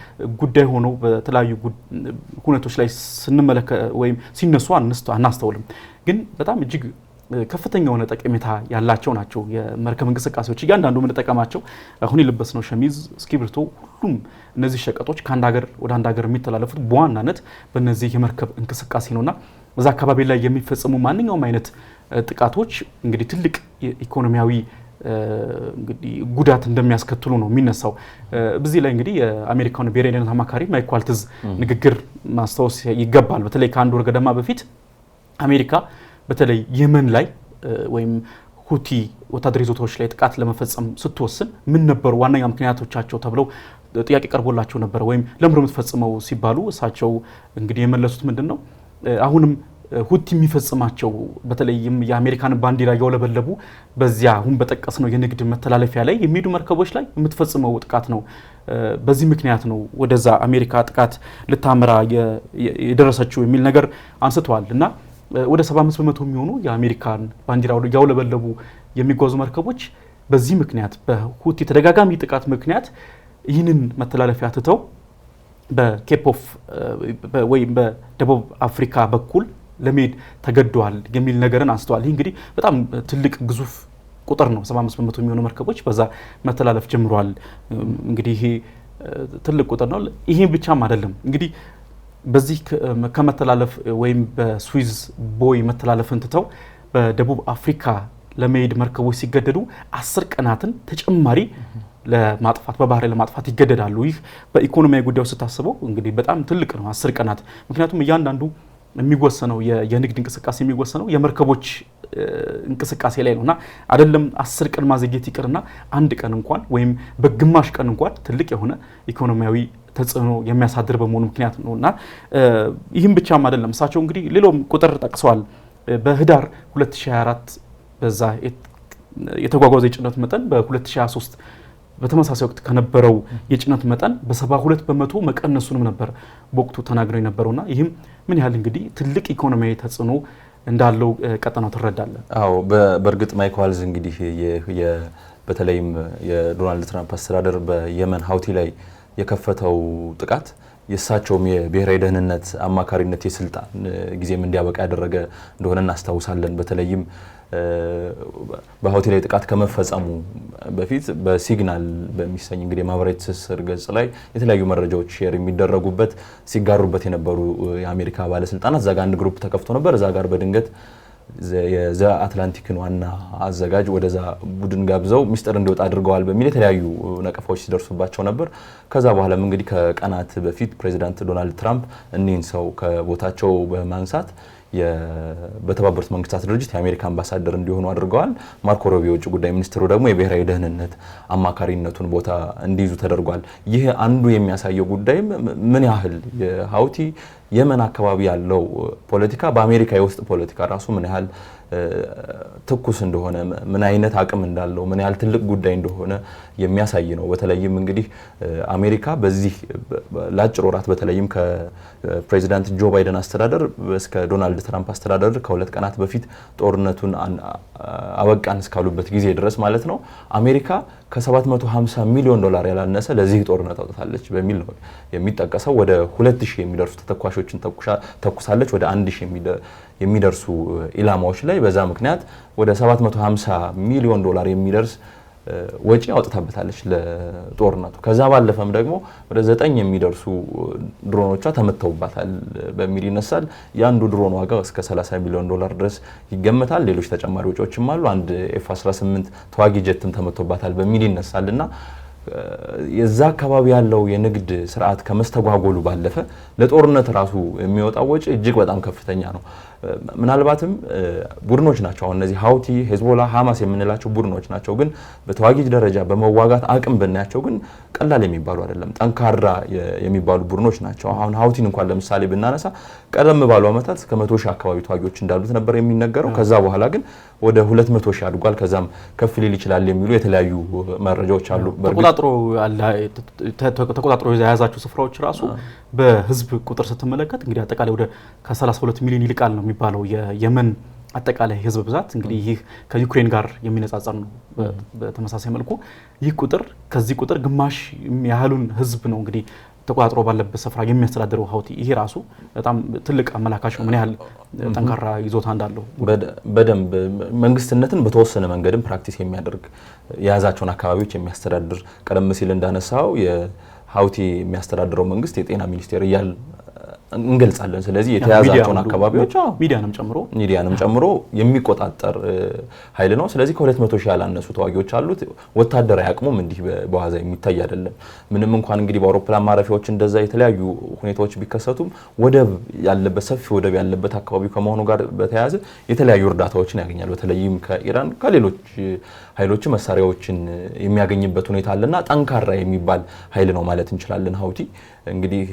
ጉዳይ ሆነው በተለያዩ ሁኔታዎች ላይ ስንመለከት ወይም ሲነሱ አናስተውልም። ግን በጣም እጅግ ከፍተኛ የሆነ ጠቀሜታ ያላቸው ናቸው የመርከብ እንቅስቃሴዎች። እያንዳንዱ የምንጠቀማቸው አሁን የለበስነው ሸሚዝ፣ እስክሪብቶ፣ ሁሉም እነዚህ ሸቀጦች ከአንድ ሀገር ወደ አንድ ሀገር የሚተላለፉት በዋናነት በእነዚህ የመርከብ እንቅስቃሴ ነውና እዛ አካባቢ ላይ የሚፈጸሙ ማንኛውም አይነት ጥቃቶች እንግዲህ ትልቅ ኢኮኖሚያዊ እንግዲህ ጉዳት እንደሚያስከትሉ ነው የሚነሳው። በዚህ ላይ እንግዲህ የአሜሪካን ብሔራዊ ደህንነት አማካሪ ማይክ ዋልትዝ ንግግር ማስታወስ ይገባል። በተለይ ከአንድ ወር ገደማ በፊት አሜሪካ በተለይ የመን ላይ ወይም ሁቲ ወታደራዊ ይዞታዎች ላይ ጥቃት ለመፈጸም ስትወስን ምን ነበሩ ዋነኛ ምክንያቶቻቸው ተብለው ጥያቄ ቀርቦላቸው ነበር። ወይም ለምን የምትፈጽመው ሲባሉ እሳቸው እንግዲህ የመለሱት ምንድነው አሁንም ሁቲ የሚፈጽማቸው በተለይም የአሜሪካን ባንዲራ ያውለበለቡ በዚያ አሁን በጠቀስነው የንግድ መተላለፊያ ላይ የሚሄዱ መርከቦች ላይ የምትፈጽመው ጥቃት ነው። በዚህ ምክንያት ነው ወደዛ አሜሪካ ጥቃት ልታመራ የደረሰችው የሚል ነገር አንስተዋል። እና ወደ 75 በመቶ የሚሆኑ የአሜሪካን ባንዲራ ያውለበለቡ የሚጓዙ መርከቦች በዚህ ምክንያት በሁቲ ተደጋጋሚ ጥቃት ምክንያት ይህንን መተላለፊያ ትተው በኬፕ ኦፍ ወይም በደቡብ አፍሪካ በኩል ለመሄድ ተገደዋል የሚል ነገርን አንስተዋል። ይህ እንግዲህ በጣም ትልቅ ግዙፍ ቁጥር ነው። 75 በመቶ የሚሆኑ መርከቦች በዛ መተላለፍ ጀምረዋል። እንግዲህ ይሄ ትልቅ ቁጥር ነው። ይሄ ብቻም አይደለም እንግዲህ በዚህ ከመተላለፍ ወይም በሱዝ ቦይ መተላለፍን ትተው በደቡብ አፍሪካ ለመሄድ መርከቦች ሲገደዱ 10 ቀናትን ተጨማሪ ለማጥፋት በባህር ለማጥፋት ይገደዳሉ። ይህ በኢኮኖሚያዊ ጉዳዩ ስታስበው እንግዲህ በጣም ትልቅ ነው 10 ቀናት። ምክንያቱም እያንዳንዱ የሚወሰነው የንግድ እንቅስቃሴ የሚወሰነው የመርከቦች እንቅስቃሴ ላይ ነውና አይደለም 10 ቀን ማዘግየት ይቅርና አንድ ቀን እንኳን ወይም በግማሽ ቀን እንኳን ትልቅ የሆነ ኢኮኖሚያዊ ተጽዕኖ የሚያሳድር በመሆኑ ምክንያት ነውና ይህም ብቻም አይደለም። እሳቸው እንግዲህ ሌላም ቁጥር ጠቅሰዋል። በህዳር 2024 በዛ የተጓጓዘ የጭነት መጠን በ2023 በተመሳሳይ ወቅት ከነበረው የጭነት መጠን በ72 በመቶ መቀነሱንም ነበር በወቅቱ ተናግረው የነበረውና ይህም ምን ያህል እንግዲህ ትልቅ ኢኮኖሚያዊ ተጽዕኖ እንዳለው ቀጠናው ትረዳለ።
አዎ በእርግጥ ማይክ ዋልዝ እንግዲህ በተለይም የዶናልድ ትራምፕ አስተዳደር በየመን ሀውቲ ላይ የከፈተው ጥቃት የእሳቸውም የብሔራዊ ደህንነት አማካሪነት የስልጣን ጊዜም እንዲያበቃ ያደረገ እንደሆነ እናስታውሳለን። በተለይም በሀውቲ ላይ ጥቃት ከመፈጸሙ በፊት በሲግናል በሚሰኝ እንግዲህ ማህበራዊ ትስስር ገጽ ላይ የተለያዩ መረጃዎች ሼር የሚደረጉበት ሲጋሩበት የነበሩ የአሜሪካ ባለስልጣናት እዛ ጋር አንድ ግሩፕ ተከፍቶ ነበር። እዛ ጋር በድንገት የዘ አትላንቲክን ዋና አዘጋጅ ወደዛ ቡድን ጋብዘው ሚስጥር እንዲወጣ አድርገዋል በሚል የተለያዩ ነቀፋዎች ሲደርሱባቸው ነበር። ከዛ በኋላም እንግዲህ ከቀናት በፊት ፕሬዚዳንት ዶናልድ ትራምፕ እኒህን ሰው ከቦታቸው በማንሳት በተባበሩት መንግስታት ድርጅት የአሜሪካ አምባሳደር እንዲሆኑ አድርገዋል። ማርኮ ሩቢዮ የውጭ ጉዳይ ሚኒስትሩ ደግሞ የብሔራዊ ደህንነት አማካሪነቱን ቦታ እንዲይዙ ተደርጓል። ይህ አንዱ የሚያሳየው ጉዳይ ምን ያህል የሀውቲ የመን አካባቢ ያለው ፖለቲካ በአሜሪካ የውስጥ ፖለቲካ ራሱ ምን ያህል ትኩስ እንደሆነ ምን አይነት አቅም እንዳለው ምን ያህል ትልቅ ጉዳይ እንደሆነ የሚያሳይ ነው። በተለይም እንግዲህ አሜሪካ በዚህ ለአጭር ወራት በተለይም ከፕሬዚዳንት ጆ ባይደን አስተዳደር እስከ ዶናልድ ትራምፕ አስተዳደር ከሁለት ቀናት በፊት ጦርነቱን አበቃን እስካሉበት ጊዜ ድረስ ማለት ነው አሜሪካ ከ750 ሚሊዮን ዶላር ያላነሰ ለዚህ ጦርነት አውጥታለች በሚል ነው የሚጠቀሰው። ወደ 2000 የሚደርሱ ተተኳሾችን ተኩሳለች ወደ 1000 የሚደርሱ ኢላማዎች ላይ። በዛ ምክንያት ወደ 750 ሚሊዮን ዶላር የሚደርስ ወጪ አውጥታበታለች ለጦርነቱ። ከዛ ባለፈም ደግሞ ወደ 9 የሚደርሱ ድሮኖቿ ተመተውባታል በሚል ይነሳል። የአንዱ ድሮን ዋጋ እስከ 30 ሚሊዮን ዶላር ድረስ ይገመታል። ሌሎች ተጨማሪ ወጪዎችም አሉ። አንድ ኤፍ-18 ተዋጊ ጀትም ተመቶባታል በሚል ይነሳልና የዛ አካባቢ ያለው የንግድ ስርዓት ከመስተጓጎሉ ባለፈ ለጦርነት ራሱ የሚወጣው ወጪ እጅግ በጣም ከፍተኛ ነው። ምናልባትም ቡድኖች ናቸው አሁን እነዚህ ሀውቲ፣ ሄዝቦላ፣ ሐማስ የምንላቸው ቡድኖች ናቸው። ግን በተዋጊ ደረጃ በመዋጋት አቅም ብናያቸው ግን ቀላል የሚባሉ አይደለም፣ ጠንካራ የሚባሉ ቡድኖች ናቸው። አሁን ሀውቲን እንኳን ለምሳሌ ብናነሳ ቀደም ባሉ ዓመታት እስከ 100,000 አካባቢ ተዋጊዎች እንዳሉት ነበር የሚነገረው። ከዛ በኋላ ግን ወደ 200,000 አድጓል። ከዛም ከፍ ሊል ይችላል የሚሉ የተለያዩ መረጃዎች አሉ።
ተቆጣጥሮ የያዛቸው ስፍራዎች ራሱ በህዝብ ቁጥር ስትመለከት እንግዲህ አጠቃላይ ወደ ከ32 ሚሊዮን ይልቃል ነው የሚባለው የየመን አጠቃላይ ህዝብ ብዛት። እንግዲህ ይህ ከዩክሬን ጋር የሚነጻጸር ነው። በተመሳሳይ መልኩ ይህ ቁጥር ከዚህ ቁጥር ግማሽ ያህሉን ህዝብ ነው እንግዲህ ተቆጣጥሮ ባለበት ስፍራ የሚያስተዳድረው ሀውቲ። ይሄ ራሱ በጣም ትልቅ አመላካች ነው ምን ያህል ጠንካራ ይዞታ እንዳለው።
በደንብ መንግስትነትን በተወሰነ መንገድም ፕራክቲስ የሚያደርግ የያዛቸውን አካባቢዎች የሚያስተዳድር ቀደም ሲል እንዳነሳው የሀውቲ የሚያስተዳድረው መንግስት የጤና ሚኒስቴር እያል እንገልጻለን። ስለዚህ የተያዛቸውን አካባቢዎች ሚዲያንም ጨምሮ የሚቆጣጠር ኃይል ነው። ስለዚህ ከ200,000 ያላነሱ ተዋጊዎች አሉት። ወታደራዊ አቅሙም እንዲህ በዋዛ የሚታይ አይደለም። ምንም እንኳን እንግዲህ በአውሮፕላን ማረፊያዎች እንደዛ የተለያዩ ሁኔታዎች ቢከሰቱም ወደብ ያለበት ሰፊ ወደብ ያለበት አካባቢ ከመሆኑ ጋር በተያያዘ የተለያዩ እርዳታዎችን ያገኛል። በተለይም ከኢራን ከሌሎች ኃይሎች መሳሪያዎችን የሚያገኝበት ሁኔታ አለና ጠንካራ የሚባል ኃይል ነው ማለት እንችላለን። ሀውቲ እንግዲህ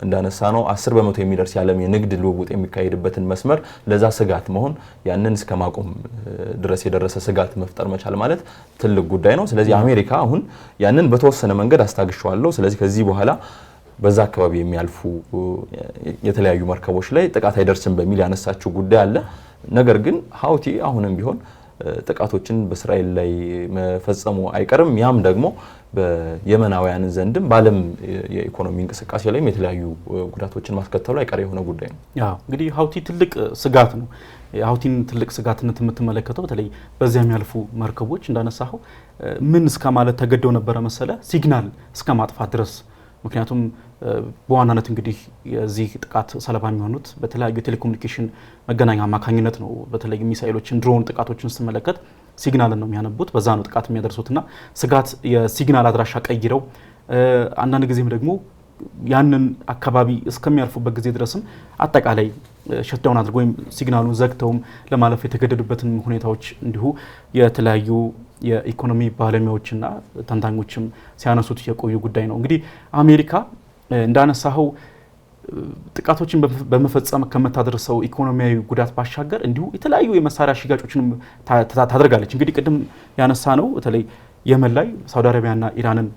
እንዳነሳ ነው 10 በመቶ የሚደርስ የዓለም የንግድ ልውውጥ የሚካሄድበትን መስመር ለዛ ስጋት መሆን ያንን እስከ ማቆም ድረስ የደረሰ ስጋት መፍጠር መቻል ማለት ትልቅ ጉዳይ ነው። ስለዚህ አሜሪካ አሁን ያንን በተወሰነ መንገድ አስታግሻለሁ፣ ስለዚህ ከዚህ በኋላ በዛ አካባቢ የሚያልፉ የተለያዩ መርከቦች ላይ ጥቃት አይደርስም በሚል ያነሳችው ጉዳይ አለ። ነገር ግን ሀውቲ አሁንም ቢሆን ጥቃቶችን በእስራኤል ላይ መፈጸሙ አይቀርም። ያም ደግሞ በየመናውያን ዘንድም በዓለም የኢኮኖሚ እንቅስቃሴ ላይም የተለያዩ ጉዳቶችን ማስከተሉ አይቀር የሆነ ጉዳይ ነው።
እንግዲህ ሀውቲ ትልቅ ስጋት ነው። የሀውቲን ትልቅ ስጋትነት የምትመለከተው በተለይ በዚያ የሚያልፉ መርከቦች እንዳነሳው ምን እስከ ማለት ተገደው ነበረ መሰለ ሲግናል እስከ ማጥፋት ድረስ። ምክንያቱም በዋናነት እንግዲህ የዚህ ጥቃት ሰለባ የሚሆኑት በተለያዩ የቴሌኮሙኒኬሽን መገናኛ አማካኝነት ነው። በተለይ ሚሳኤሎችን፣ ድሮን ጥቃቶችን ስትመለከት ሲግናልን ነው የሚያነቡት፣ በዛ ነው ጥቃት የሚያደርሱትና ስጋት የሲግናል አድራሻ ቀይረው አንዳንድ ጊዜም ደግሞ ያንን አካባቢ እስከሚያልፉበት ጊዜ ድረስም አጠቃላይ ሸትዳውን አድርገው ወይም ሲግናሉን ዘግተውም ለማለፍ የተገደዱበትን ሁኔታዎች እንዲሁ የተለያዩ የኢኮኖሚ ባለሙያዎችና ተንታኞችም ሲያነሱት የቆዩ ጉዳይ ነው። እንግዲህ አሜሪካ እንዳነሳው ጥቃቶችን በመፈጸም ከምታደርሰው ኢኮኖሚያዊ ጉዳት ባሻገር እንዲሁ የተለያዩ የመሳሪያ ሽጋጮችን ታደርጋለች። እንግዲህ ቅድም ያነሳ ነው በተለይ የመን ላይ ሳውዲ አረቢያና ኢራንን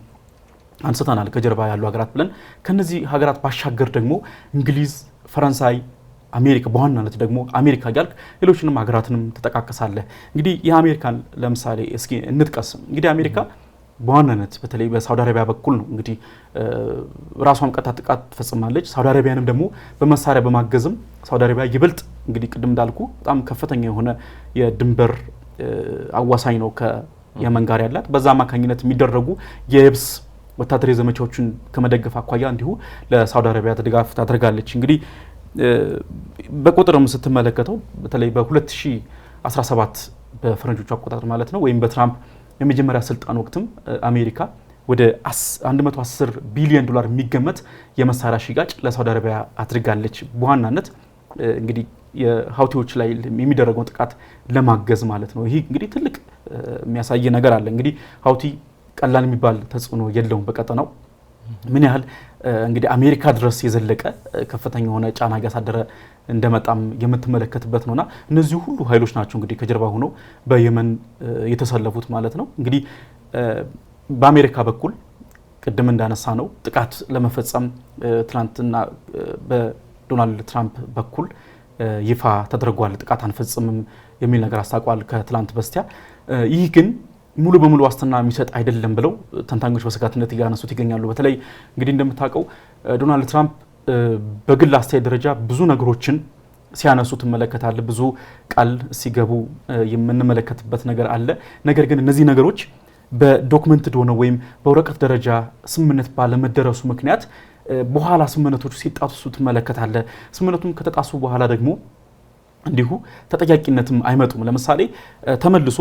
አንስተናል ከጀርባ ያሉ ሀገራት ብለን። ከነዚህ ሀገራት ባሻገር ደግሞ እንግሊዝ፣ ፈረንሳይ፣ አሜሪካ በዋናነት ደግሞ አሜሪካ ያልክ ሌሎችንም ሀገራትንም ተጠቃቀሳለህ። እንግዲህ የአሜሪካን ለምሳሌ እስኪ እንጥቀስ። እንግዲህ አሜሪካ በዋናነት በተለይ በሳውዲ አረቢያ በኩል ነው እንግዲህ ራሷን ቀጥታ ጥቃት ትፈጽማለች። ሳውዲ አረቢያንም ደግሞ በመሳሪያ በማገዝም ሳውዲ አረቢያ ይበልጥ እንግዲህ ቅድም እንዳልኩ በጣም ከፍተኛ የሆነ የድንበር አዋሳኝ ነው ከየመን ጋር ያላት። በዛ አማካኝነት የሚደረጉ የየብስ ወታደራዊ ዘመቻዎችን ከመደገፍ አኳያ እንዲሁ ለሳውዲ አረቢያ ድጋፍ ታደርጋለች። እንግዲህ በቁጥርም ስትመለከተው በተለይ በ2017 በፈረንጆቹ አቆጣጠር ማለት ነው ወይም በትራምፕ የመጀመሪያ ስልጣን ወቅትም አሜሪካ ወደ 110 ቢሊዮን ዶላር የሚገመት የመሳሪያ ሽጋጭ ለሳውዲ አረቢያ አድርጋለች። በዋናነት እንግዲህ የሀውቲዎች ላይ የሚደረገውን ጥቃት ለማገዝ ማለት ነው። ይህ እንግዲህ ትልቅ የሚያሳይ ነገር አለ። እንግዲህ ሀውቲ ቀላል የሚባል ተጽዕኖ የለውም በቀጠናው ምን ያህል እንግዲህ አሜሪካ ድረስ የዘለቀ ከፍተኛ የሆነ ጫና እያሳደረ እንደመጣም የምትመለከትበት ነውና እነዚህ ሁሉ ኃይሎች ናቸው እንግዲህ ከጀርባ ሆነው በየመን የተሰለፉት ማለት ነው። እንግዲህ በአሜሪካ በኩል ቅድም እንዳነሳ ነው ጥቃት ለመፈጸም ትናንትና በዶናልድ ትራምፕ በኩል ይፋ ተደርጓል። ጥቃት አንፈጽምም የሚል ነገር አስታውቋል ከትላንት በስቲያ። ይህ ግን ሙሉ በሙሉ ዋስትና የሚሰጥ አይደለም ብለው ተንታኞች በስጋትነት እያነሱት ይገኛሉ። በተለይ እንግዲህ እንደምታውቀው ዶናልድ ትራምፕ በግል አስተያየት ደረጃ ብዙ ነገሮችን ሲያነሱ ትመለከታለ። ብዙ ቃል ሲገቡ የምንመለከትበት ነገር አለ። ነገር ግን እነዚህ ነገሮች በዶክመንትድ ሆነው ወይም በወረቀት ደረጃ ስምምነት ባለመደረሱ ምክንያት በኋላ ስምምነቶቹ ሲጣሱ ትመለከታለ። ስምምነቱም ከተጣሱ በኋላ ደግሞ እንዲሁ ተጠያቂነትም አይመጡም። ለምሳሌ ተመልሶ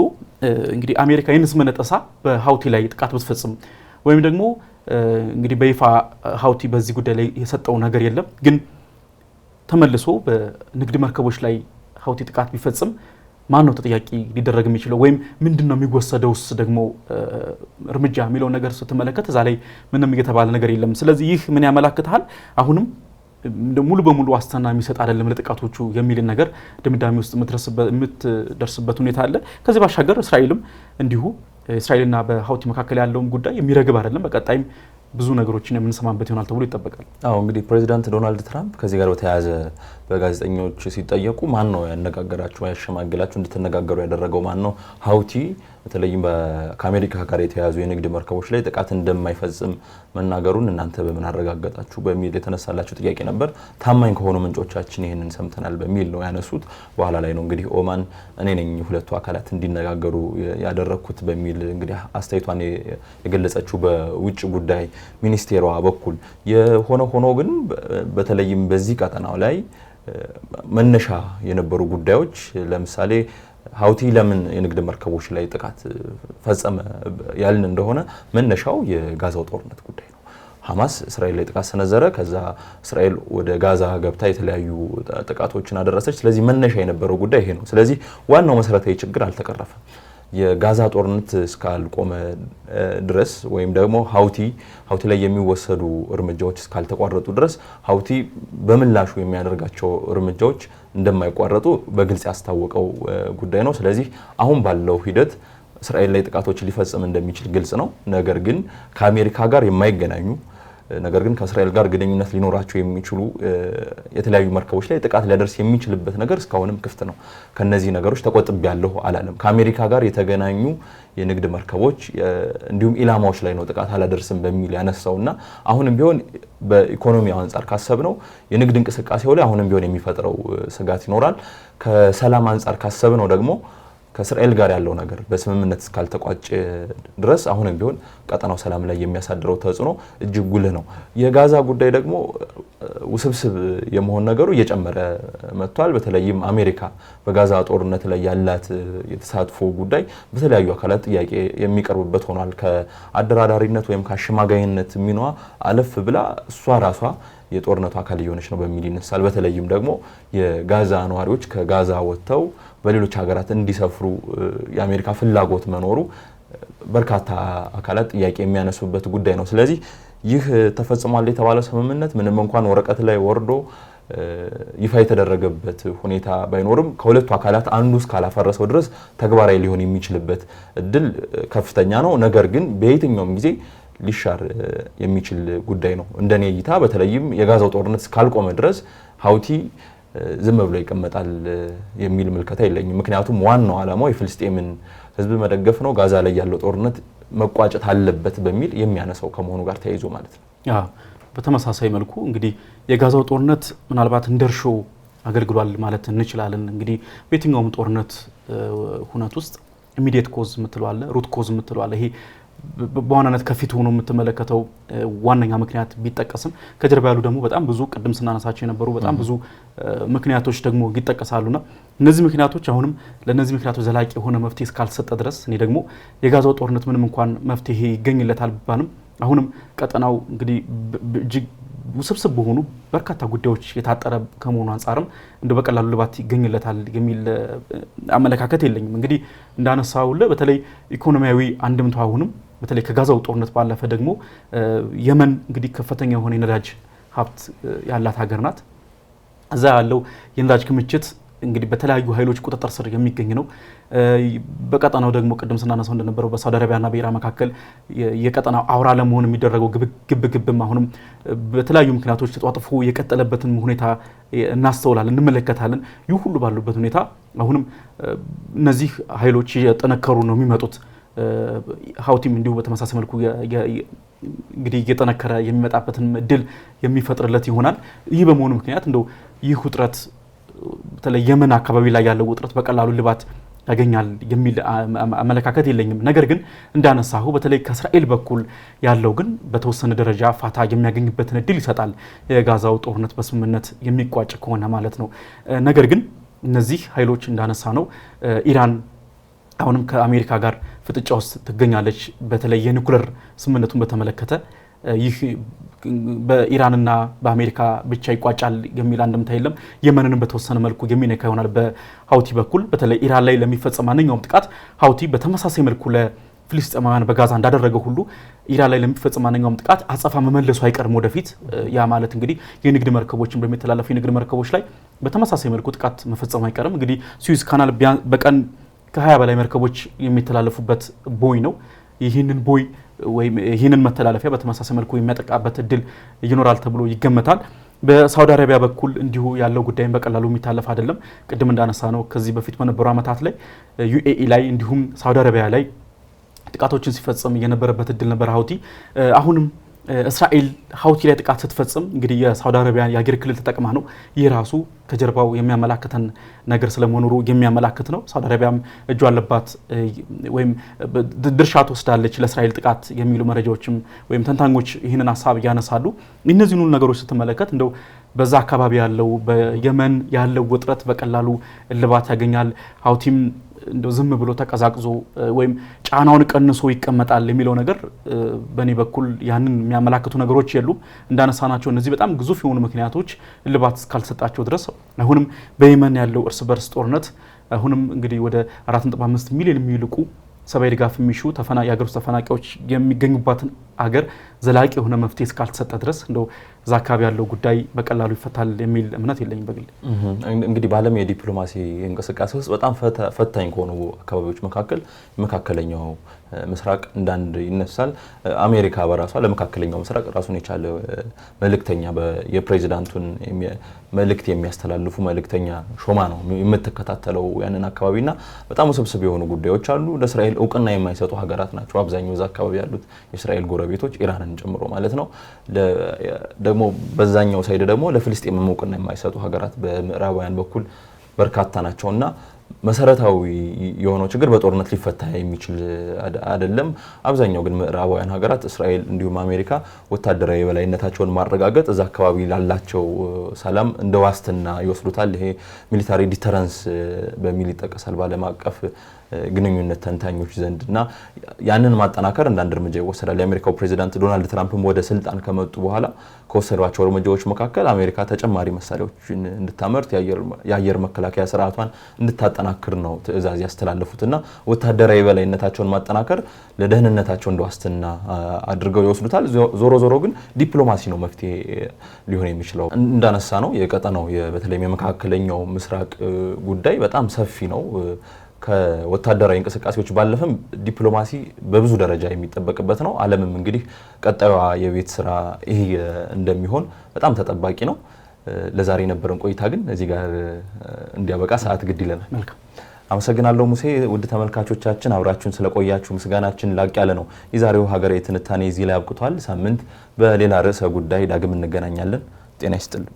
እንግዲህ አሜሪካ ይህን ስምምነት ጥሳ በሀውቲ ላይ ጥቃት ብትፈጽም ወይም ደግሞ እንግዲህ በይፋ ሀውቲ በዚህ ጉዳይ ላይ የሰጠው ነገር የለም፣ ግን ተመልሶ በንግድ መርከቦች ላይ ሀውቲ ጥቃት ቢፈጽም ማን ነው ተጠያቂ ሊደረግ የሚችለው ወይም ምንድነው የሚወሰደውስ ደግሞ እርምጃ የሚለው ነገር ስትመለከት እዛ ላይ ምንም እየተባለ ነገር የለም። ስለዚህ ይህ ምን ያመላክታል? አሁንም ሙሉ በሙሉ ዋስትና የሚሰጥ አይደለም ለጥቃቶቹ የሚል ነገር ድምዳሜ ውስጥ የምትደርስበት ሁኔታ አለ። ከዚህ ባሻገር እስራኤልም እንዲሁ እስራኤልና በሀውቲ መካከል ያለውን ጉዳይ የሚረግብ አይደለም። በቀጣይም ብዙ ነገሮችን የምንሰማበት ይሆናል ተብሎ ይጠበቃል።
እንግዲህ ፕሬዚዳንት ዶናልድ ትራምፕ ከዚህ ጋር በተያያዘ በጋዜጠኞች ሲጠየቁ ማን ነው ያነጋገራችሁ ያሸማግላችሁ እንድትነጋገሩ ያደረገው ማን ነው? ሀውቲ በተለይም ከአሜሪካ ጋር የተያያዙ የንግድ መርከቦች ላይ ጥቃት እንደማይፈጽም መናገሩን እናንተ በምን አረጋገጣችሁ በሚል የተነሳላችሁ ጥያቄ ነበር። ታማኝ ከሆኑ ምንጮቻችን ይህንን ሰምተናል በሚል ነው ያነሱት። በኋላ ላይ ነው እንግዲህ ኦማን እኔ ነኝ ሁለቱ አካላት እንዲነጋገሩ ያደረኩት በሚል እንግዲህ አስተያየቷን የገለጸችው በውጭ ጉዳይ ሚኒስቴሯ በኩል። የሆነ ሆኖ ግን በተለይም በዚህ ቀጠናው ላይ መነሻ የነበሩ ጉዳዮች ለምሳሌ ሀውቲ ለምን የንግድ መርከቦች ላይ ጥቃት ፈጸመ ያልን እንደሆነ መነሻው የጋዛው ጦርነት ጉዳይ ነው። ሐማስ እስራኤል ላይ ጥቃት ሰነዘረ። ከዛ እስራኤል ወደ ጋዛ ገብታ የተለያዩ ጥቃቶችን አደረሰች። ስለዚህ መነሻ የነበረው ጉዳይ ይሄ ነው። ስለዚህ ዋናው መሰረታዊ ችግር አልተቀረፈም። የጋዛ ጦርነት እስካልቆመ ድረስ ወይም ደግሞ ሀውቲ ላይ የሚወሰዱ እርምጃዎች እስካልተቋረጡ ድረስ ሀውቲ በምላሹ የሚያደርጋቸው እርምጃዎች እንደማይቋረጡ በግልጽ ያስታወቀው ጉዳይ ነው። ስለዚህ አሁን ባለው ሂደት እስራኤል ላይ ጥቃቶች ሊፈጽም እንደሚችል ግልጽ ነው። ነገር ግን ከአሜሪካ ጋር የማይገናኙ ነገር ግን ከእስራኤል ጋር ግንኙነት ሊኖራቸው የሚችሉ የተለያዩ መርከቦች ላይ ጥቃት ሊያደርስ የሚችልበት ነገር እስካሁንም ክፍት ነው። ከነዚህ ነገሮች ተቆጥቤያለሁ አላለም። ከአሜሪካ ጋር የተገናኙ የንግድ መርከቦች እንዲሁም ኢላማዎች ላይ ነው ጥቃት አላደርስም በሚል ያነሳውና አሁንም ቢሆን በኢኮኖሚው አንፃር ካሰብነው የንግድ እንቅስቃሴው ላይ አሁንም ቢሆን የሚፈጥረው ስጋት ይኖራል። ከሰላም አንፃር ካሰብነው ደግሞ ከእስራኤል ጋር ያለው ነገር በስምምነት እስካልተቋጨ ድረስ አሁንም ቢሆን ቀጠናው ሰላም ላይ የሚያሳድረው ተጽዕኖ እጅግ ጉልህ ነው። የጋዛ ጉዳይ ደግሞ ውስብስብ የመሆን ነገሩ እየጨመረ መጥቷል። በተለይም አሜሪካ በጋዛ ጦርነት ላይ ያላት የተሳትፎ ጉዳይ በተለያዩ አካላት ጥያቄ የሚቀርብበት ሆኗል። ከአደራዳሪነት ወይም ከአሸማጋይነት ሚናዋ አለፍ ብላ እሷ ራሷ የጦርነቱ አካል እየሆነች ነው በሚል ይነሳል። በተለይም ደግሞ የጋዛ ነዋሪዎች ከጋዛ ወጥተው በሌሎች ሀገራት እንዲሰፍሩ የአሜሪካ ፍላጎት መኖሩ በርካታ አካላት ጥያቄ የሚያነሱበት ጉዳይ ነው። ስለዚህ ይህ ተፈጽሟል የተባለው ስምምነት ምንም እንኳን ወረቀት ላይ ወርዶ ይፋ የተደረገበት ሁኔታ ባይኖርም ከሁለቱ አካላት አንዱ እስካላፈረሰው ድረስ ተግባራዊ ሊሆን የሚችልበት እድል ከፍተኛ ነው። ነገር ግን በየትኛውም ጊዜ ሊሻር የሚችል ጉዳይ ነው እንደኔ እይታ። በተለይም የጋዛው ጦርነት እስካልቆመ ድረስ ሀውቲ ዝም ብሎ ይቀመጣል የሚል ምልከታ የለኝም። ምክንያቱም ዋናው ዓላማው የፍልስጤምን ሕዝብ መደገፍ ነው። ጋዛ ላይ ያለው ጦርነት መቋጨት አለበት በሚል የሚያነሳው ከመሆኑ ጋር ተያይዞ ማለት ነው።
በተመሳሳይ መልኩ እንግዲህ የጋዛው ጦርነት ምናልባት እንደርሾ አገልግሏል ማለት እንችላለን። እንግዲህ በየትኛውም ጦርነት ሁነት ውስጥ ኢሚዲየት ኮዝ የምትለው አለ፣ ሩት ኮዝ የምትለው አለ። ይሄ በዋናነት ከፊት ሆኖ የምትመለከተው ዋነኛ ምክንያት ቢጠቀስም ከጀርባ ያሉ ደግሞ በጣም ብዙ ቅድም ስናነሳቸው የነበሩ በጣም ብዙ ምክንያቶች ደግሞ ይጠቀሳሉና እነዚህ ምክንያቶች አሁንም ለነዚህ ምክንያቶች ዘላቂ የሆነ መፍትሄ እስካልሰጠ ድረስ እኔ ደግሞ የጋዛው ጦርነት ምንም እንኳን መፍትሄ ይገኝለታል ቢባልም አሁንም ቀጠናው እንግዲህ እጅግ ውስብስብ በሆኑ በርካታ ጉዳዮች የታጠረ ከመሆኑ አንጻርም እንደው በቀላሉ ልባት ይገኝለታል የሚል አመለካከት የለኝም። እንግዲህ እንዳነሳውልህ በተለይ ኢኮኖሚያዊ አንድምታው አሁንም በተለይ ከጋዛው ጦርነት ባለፈ ደግሞ የመን እንግዲህ ከፍተኛ የሆነ የነዳጅ ሀብት ያላት ሀገር ናት። እዛ ያለው የነዳጅ ክምችት እንግዲህ በተለያዩ ኃይሎች ቁጥጥር ስር የሚገኝ ነው። በቀጠናው ደግሞ ቅድም ስናነሳው እንደነበረው በሳውዲ አረቢያና በኢራን መካከል የቀጠናው አውራ ለመሆን የሚደረገው ግብግብም አሁንም በተለያዩ ምክንያቶች ተጧጥፎ የቀጠለበትን ሁኔታ እናስተውላለን፣ እንመለከታለን። ይህ ሁሉ ባሉበት ሁኔታ አሁንም እነዚህ ኃይሎች እየጠነከሩ ነው የሚመጡት። ሀውቲም እንዲሁ በተመሳሳይ መልኩ እንግዲህ እየጠነከረ የሚመጣበትን እድል የሚፈጥርለት ይሆናል። ይህ በመሆኑ ምክንያት እንደው ይህ ውጥረት በተለይ የመን አካባቢ ላይ ያለው ውጥረት በቀላሉ ልባት ያገኛል የሚል አመለካከት የለኝም። ነገር ግን እንዳነሳሁ በተለይ ከእስራኤል በኩል ያለው ግን በተወሰነ ደረጃ ፋታ የሚያገኝበትን እድል ይሰጣል፣ የጋዛው ጦርነት በስምምነት የሚቋጭ ከሆነ ማለት ነው። ነገር ግን እነዚህ ኃይሎች እንዳነሳ ነው ኢራን አሁንም ከአሜሪካ ጋር ፍጥጫ ውስጥ ትገኛለች። በተለይ የኒኩለር ስምምነቱን በተመለከተ ይህ በኢራንና በአሜሪካ ብቻ ይቋጫል የሚል አንድምታ የለም። የመንንም በተወሰነ መልኩ የሚነካ ይሆናል። በሀውቲ በኩል በተለይ ኢራን ላይ ለሚፈጸም ማንኛውም ጥቃት ሀውቲ በተመሳሳይ መልኩ ለፍልስጤማውያን በጋዛ እንዳደረገው ሁሉ ኢራን ላይ ለሚፈጸም ማንኛውም ጥቃት አጸፋ መመለሱ አይቀርም ወደፊት። ያ ማለት እንግዲህ የንግድ መርከቦችን በሚተላለፉ የንግድ መርከቦች ላይ በተመሳሳይ መልኩ ጥቃት መፈጸሙ አይቀርም። እንግዲህ ስዊዝ ካናል በቀን ከ20 በላይ መርከቦች የሚተላለፉበት ቦይ ነው። ይህንን ቦይ ወይም ይህንን መተላለፊያ በተመሳሳይ መልኩ የሚያጠቃበት እድል ይኖራል ተብሎ ይገመታል። በሳውዲ አረቢያ በኩል እንዲሁ ያለው ጉዳይም በቀላሉ የሚታለፍ አይደለም። ቅድም እንዳነሳ ነው ከዚህ በፊት በነበሩ ዓመታት ላይ ዩኤኢ ላይ እንዲሁም ሳውዲ አረቢያ ላይ ጥቃቶችን ሲፈጽም የነበረበት እድል ነበር ሀውቲ። አሁንም እስራኤል ሀውቲ ላይ ጥቃት ስትፈጽም እንግዲህ የሳውዲ አረቢያ የአየር ክልል ተጠቅማ ነው። ይህ ራሱ ከጀርባው የሚያመላክተን ነገር ስለመኖሩ የሚያመላክት ነው። ሳውዲ አረቢያም እጁ አለባት ወይም ድርሻ ትወስዳለች ለእስራኤል ጥቃት የሚሉ መረጃዎችም ወይም ተንታኞች ይህንን ሀሳብ ያነሳሉ። እነዚህን ሁሉ ነገሮች ስትመለከት እንደው በዛ አካባቢ ያለው በየመን ያለው ውጥረት በቀላሉ እልባት ያገኛል፣ ሀውቲም እንደው ዝም ብሎ ተቀዛቅዞ ወይም ጫናውን ቀንሶ ይቀመጣል የሚለው ነገር በእኔ በኩል ያንን የሚያመላክቱ ነገሮች የሉም። እንዳነሳናቸው እነዚህ በጣም ግዙፍ የሆኑ ምክንያቶች እልባት እስካልሰጣቸው ድረስ አሁንም በየመን ያለው እርስ በርስ ጦርነት አሁንም እንግዲህ ወደ 4.5 ሚሊዮን የሚልቁ ሰብአዊ ድጋፍ የሚሹ የሀገር ውስጥ ተፈናቃዮች የሚገኙባትን አገር ዘላቂ የሆነ መፍትሄ እስካልተሰጠ ድረስ እንደው እዛ አካባቢ ያለው ጉዳይ በቀላሉ ይፈታል የሚል እምነት የለኝም በግል።
እንግዲህ በዓለም የዲፕሎማሲ እንቅስቃሴ ውስጥ በጣም ፈታኝ ከሆኑ አካባቢዎች መካከል መካከለኛው ምስራቅ እንዳንድ ይነሳል። አሜሪካ በራሷ ለመካከለኛው ምስራቅ ራሱን የቻለ መልእክተኛ የፕሬዚዳንቱን መልእክት የሚያስተላልፉ መልእክተኛ ሾማ ነው የምትከታተለው ያንን አካባቢና በጣም ውስብስብ የሆኑ ጉዳዮች አሉ። ለእስራኤል እውቅና የማይሰጡ ሀገራት ናቸው አብዛኛው እዛ አካባቢ ያሉት የእስራኤል ጎረቤቶች ኢራንን ጨምሮ ማለት ነው። ደግሞ በዛኛው ሳይድ ደግሞ ለፍልስጤም እውቅና የማይሰጡ ሀገራት በምዕራባውያን በኩል በርካታ ናቸውና መሰረታዊ የሆነው ችግር በጦርነት ሊፈታ የሚችል አይደለም። አብዛኛው ግን ምዕራባውያን ሀገራት እስራኤል እንዲሁም አሜሪካ ወታደራዊ የበላይነታቸውን ማረጋገጥ እዛ አካባቢ ላላቸው ሰላም እንደ ዋስትና ይወስዱታል። ይሄ ሚሊታሪ ዲተረንስ በሚል ይጠቀሳል በዓለም አቀፍ ግንኙነት ተንታኞች ዘንድ እና ያንን ማጠናከር እንዳንድ እርምጃ ይወሰዳል። የአሜሪካው ፕሬዚዳንት ዶናልድ ትራምፕም ወደ ስልጣን ከመጡ በኋላ ከወሰዷቸው እርምጃዎች መካከል አሜሪካ ተጨማሪ መሳሪያዎችን እንድታመርት የአየር መከላከያ ስርዓቷን እንድታጠናክር ነው ትዕዛዝ ያስተላለፉትና ወታደራዊ የበላይነታቸውን ማጠናከር ለደህንነታቸው እንደ ዋስትና አድርገው ይወስዱታል። ዞሮ ዞሮ ግን ዲፕሎማሲ ነው መፍትሄ ሊሆን የሚችለው። እንዳነሳ ነው የቀጠናው በተለይም የመካከለኛው ምስራቅ ጉዳይ በጣም ሰፊ ነው። ከወታደራዊ እንቅስቃሴዎች ባለፈም ዲፕሎማሲ በብዙ ደረጃ የሚጠበቅበት ነው። ዓለምም እንግዲህ ቀጣዩዋ የቤት ስራ ይሄ እንደሚሆን በጣም ተጠባቂ ነው። ለዛሬ የነበረን ቆይታ ግን እዚህ ጋር እንዲያበቃ ሰዓት ግድ ይለናል።
መልካም
አመሰግናለሁ ሙሴ። ውድ ተመልካቾቻችን አብራችሁን ስለቆያችሁ ምስጋናችን ላቅ ያለ ነው። የዛሬው ሀገራዊ ትንታኔ እዚህ ላይ አብቅቷል። ሳምንት በሌላ ርዕሰ ጉዳይ ዳግም እንገናኛለን። ጤና ይስጥልን።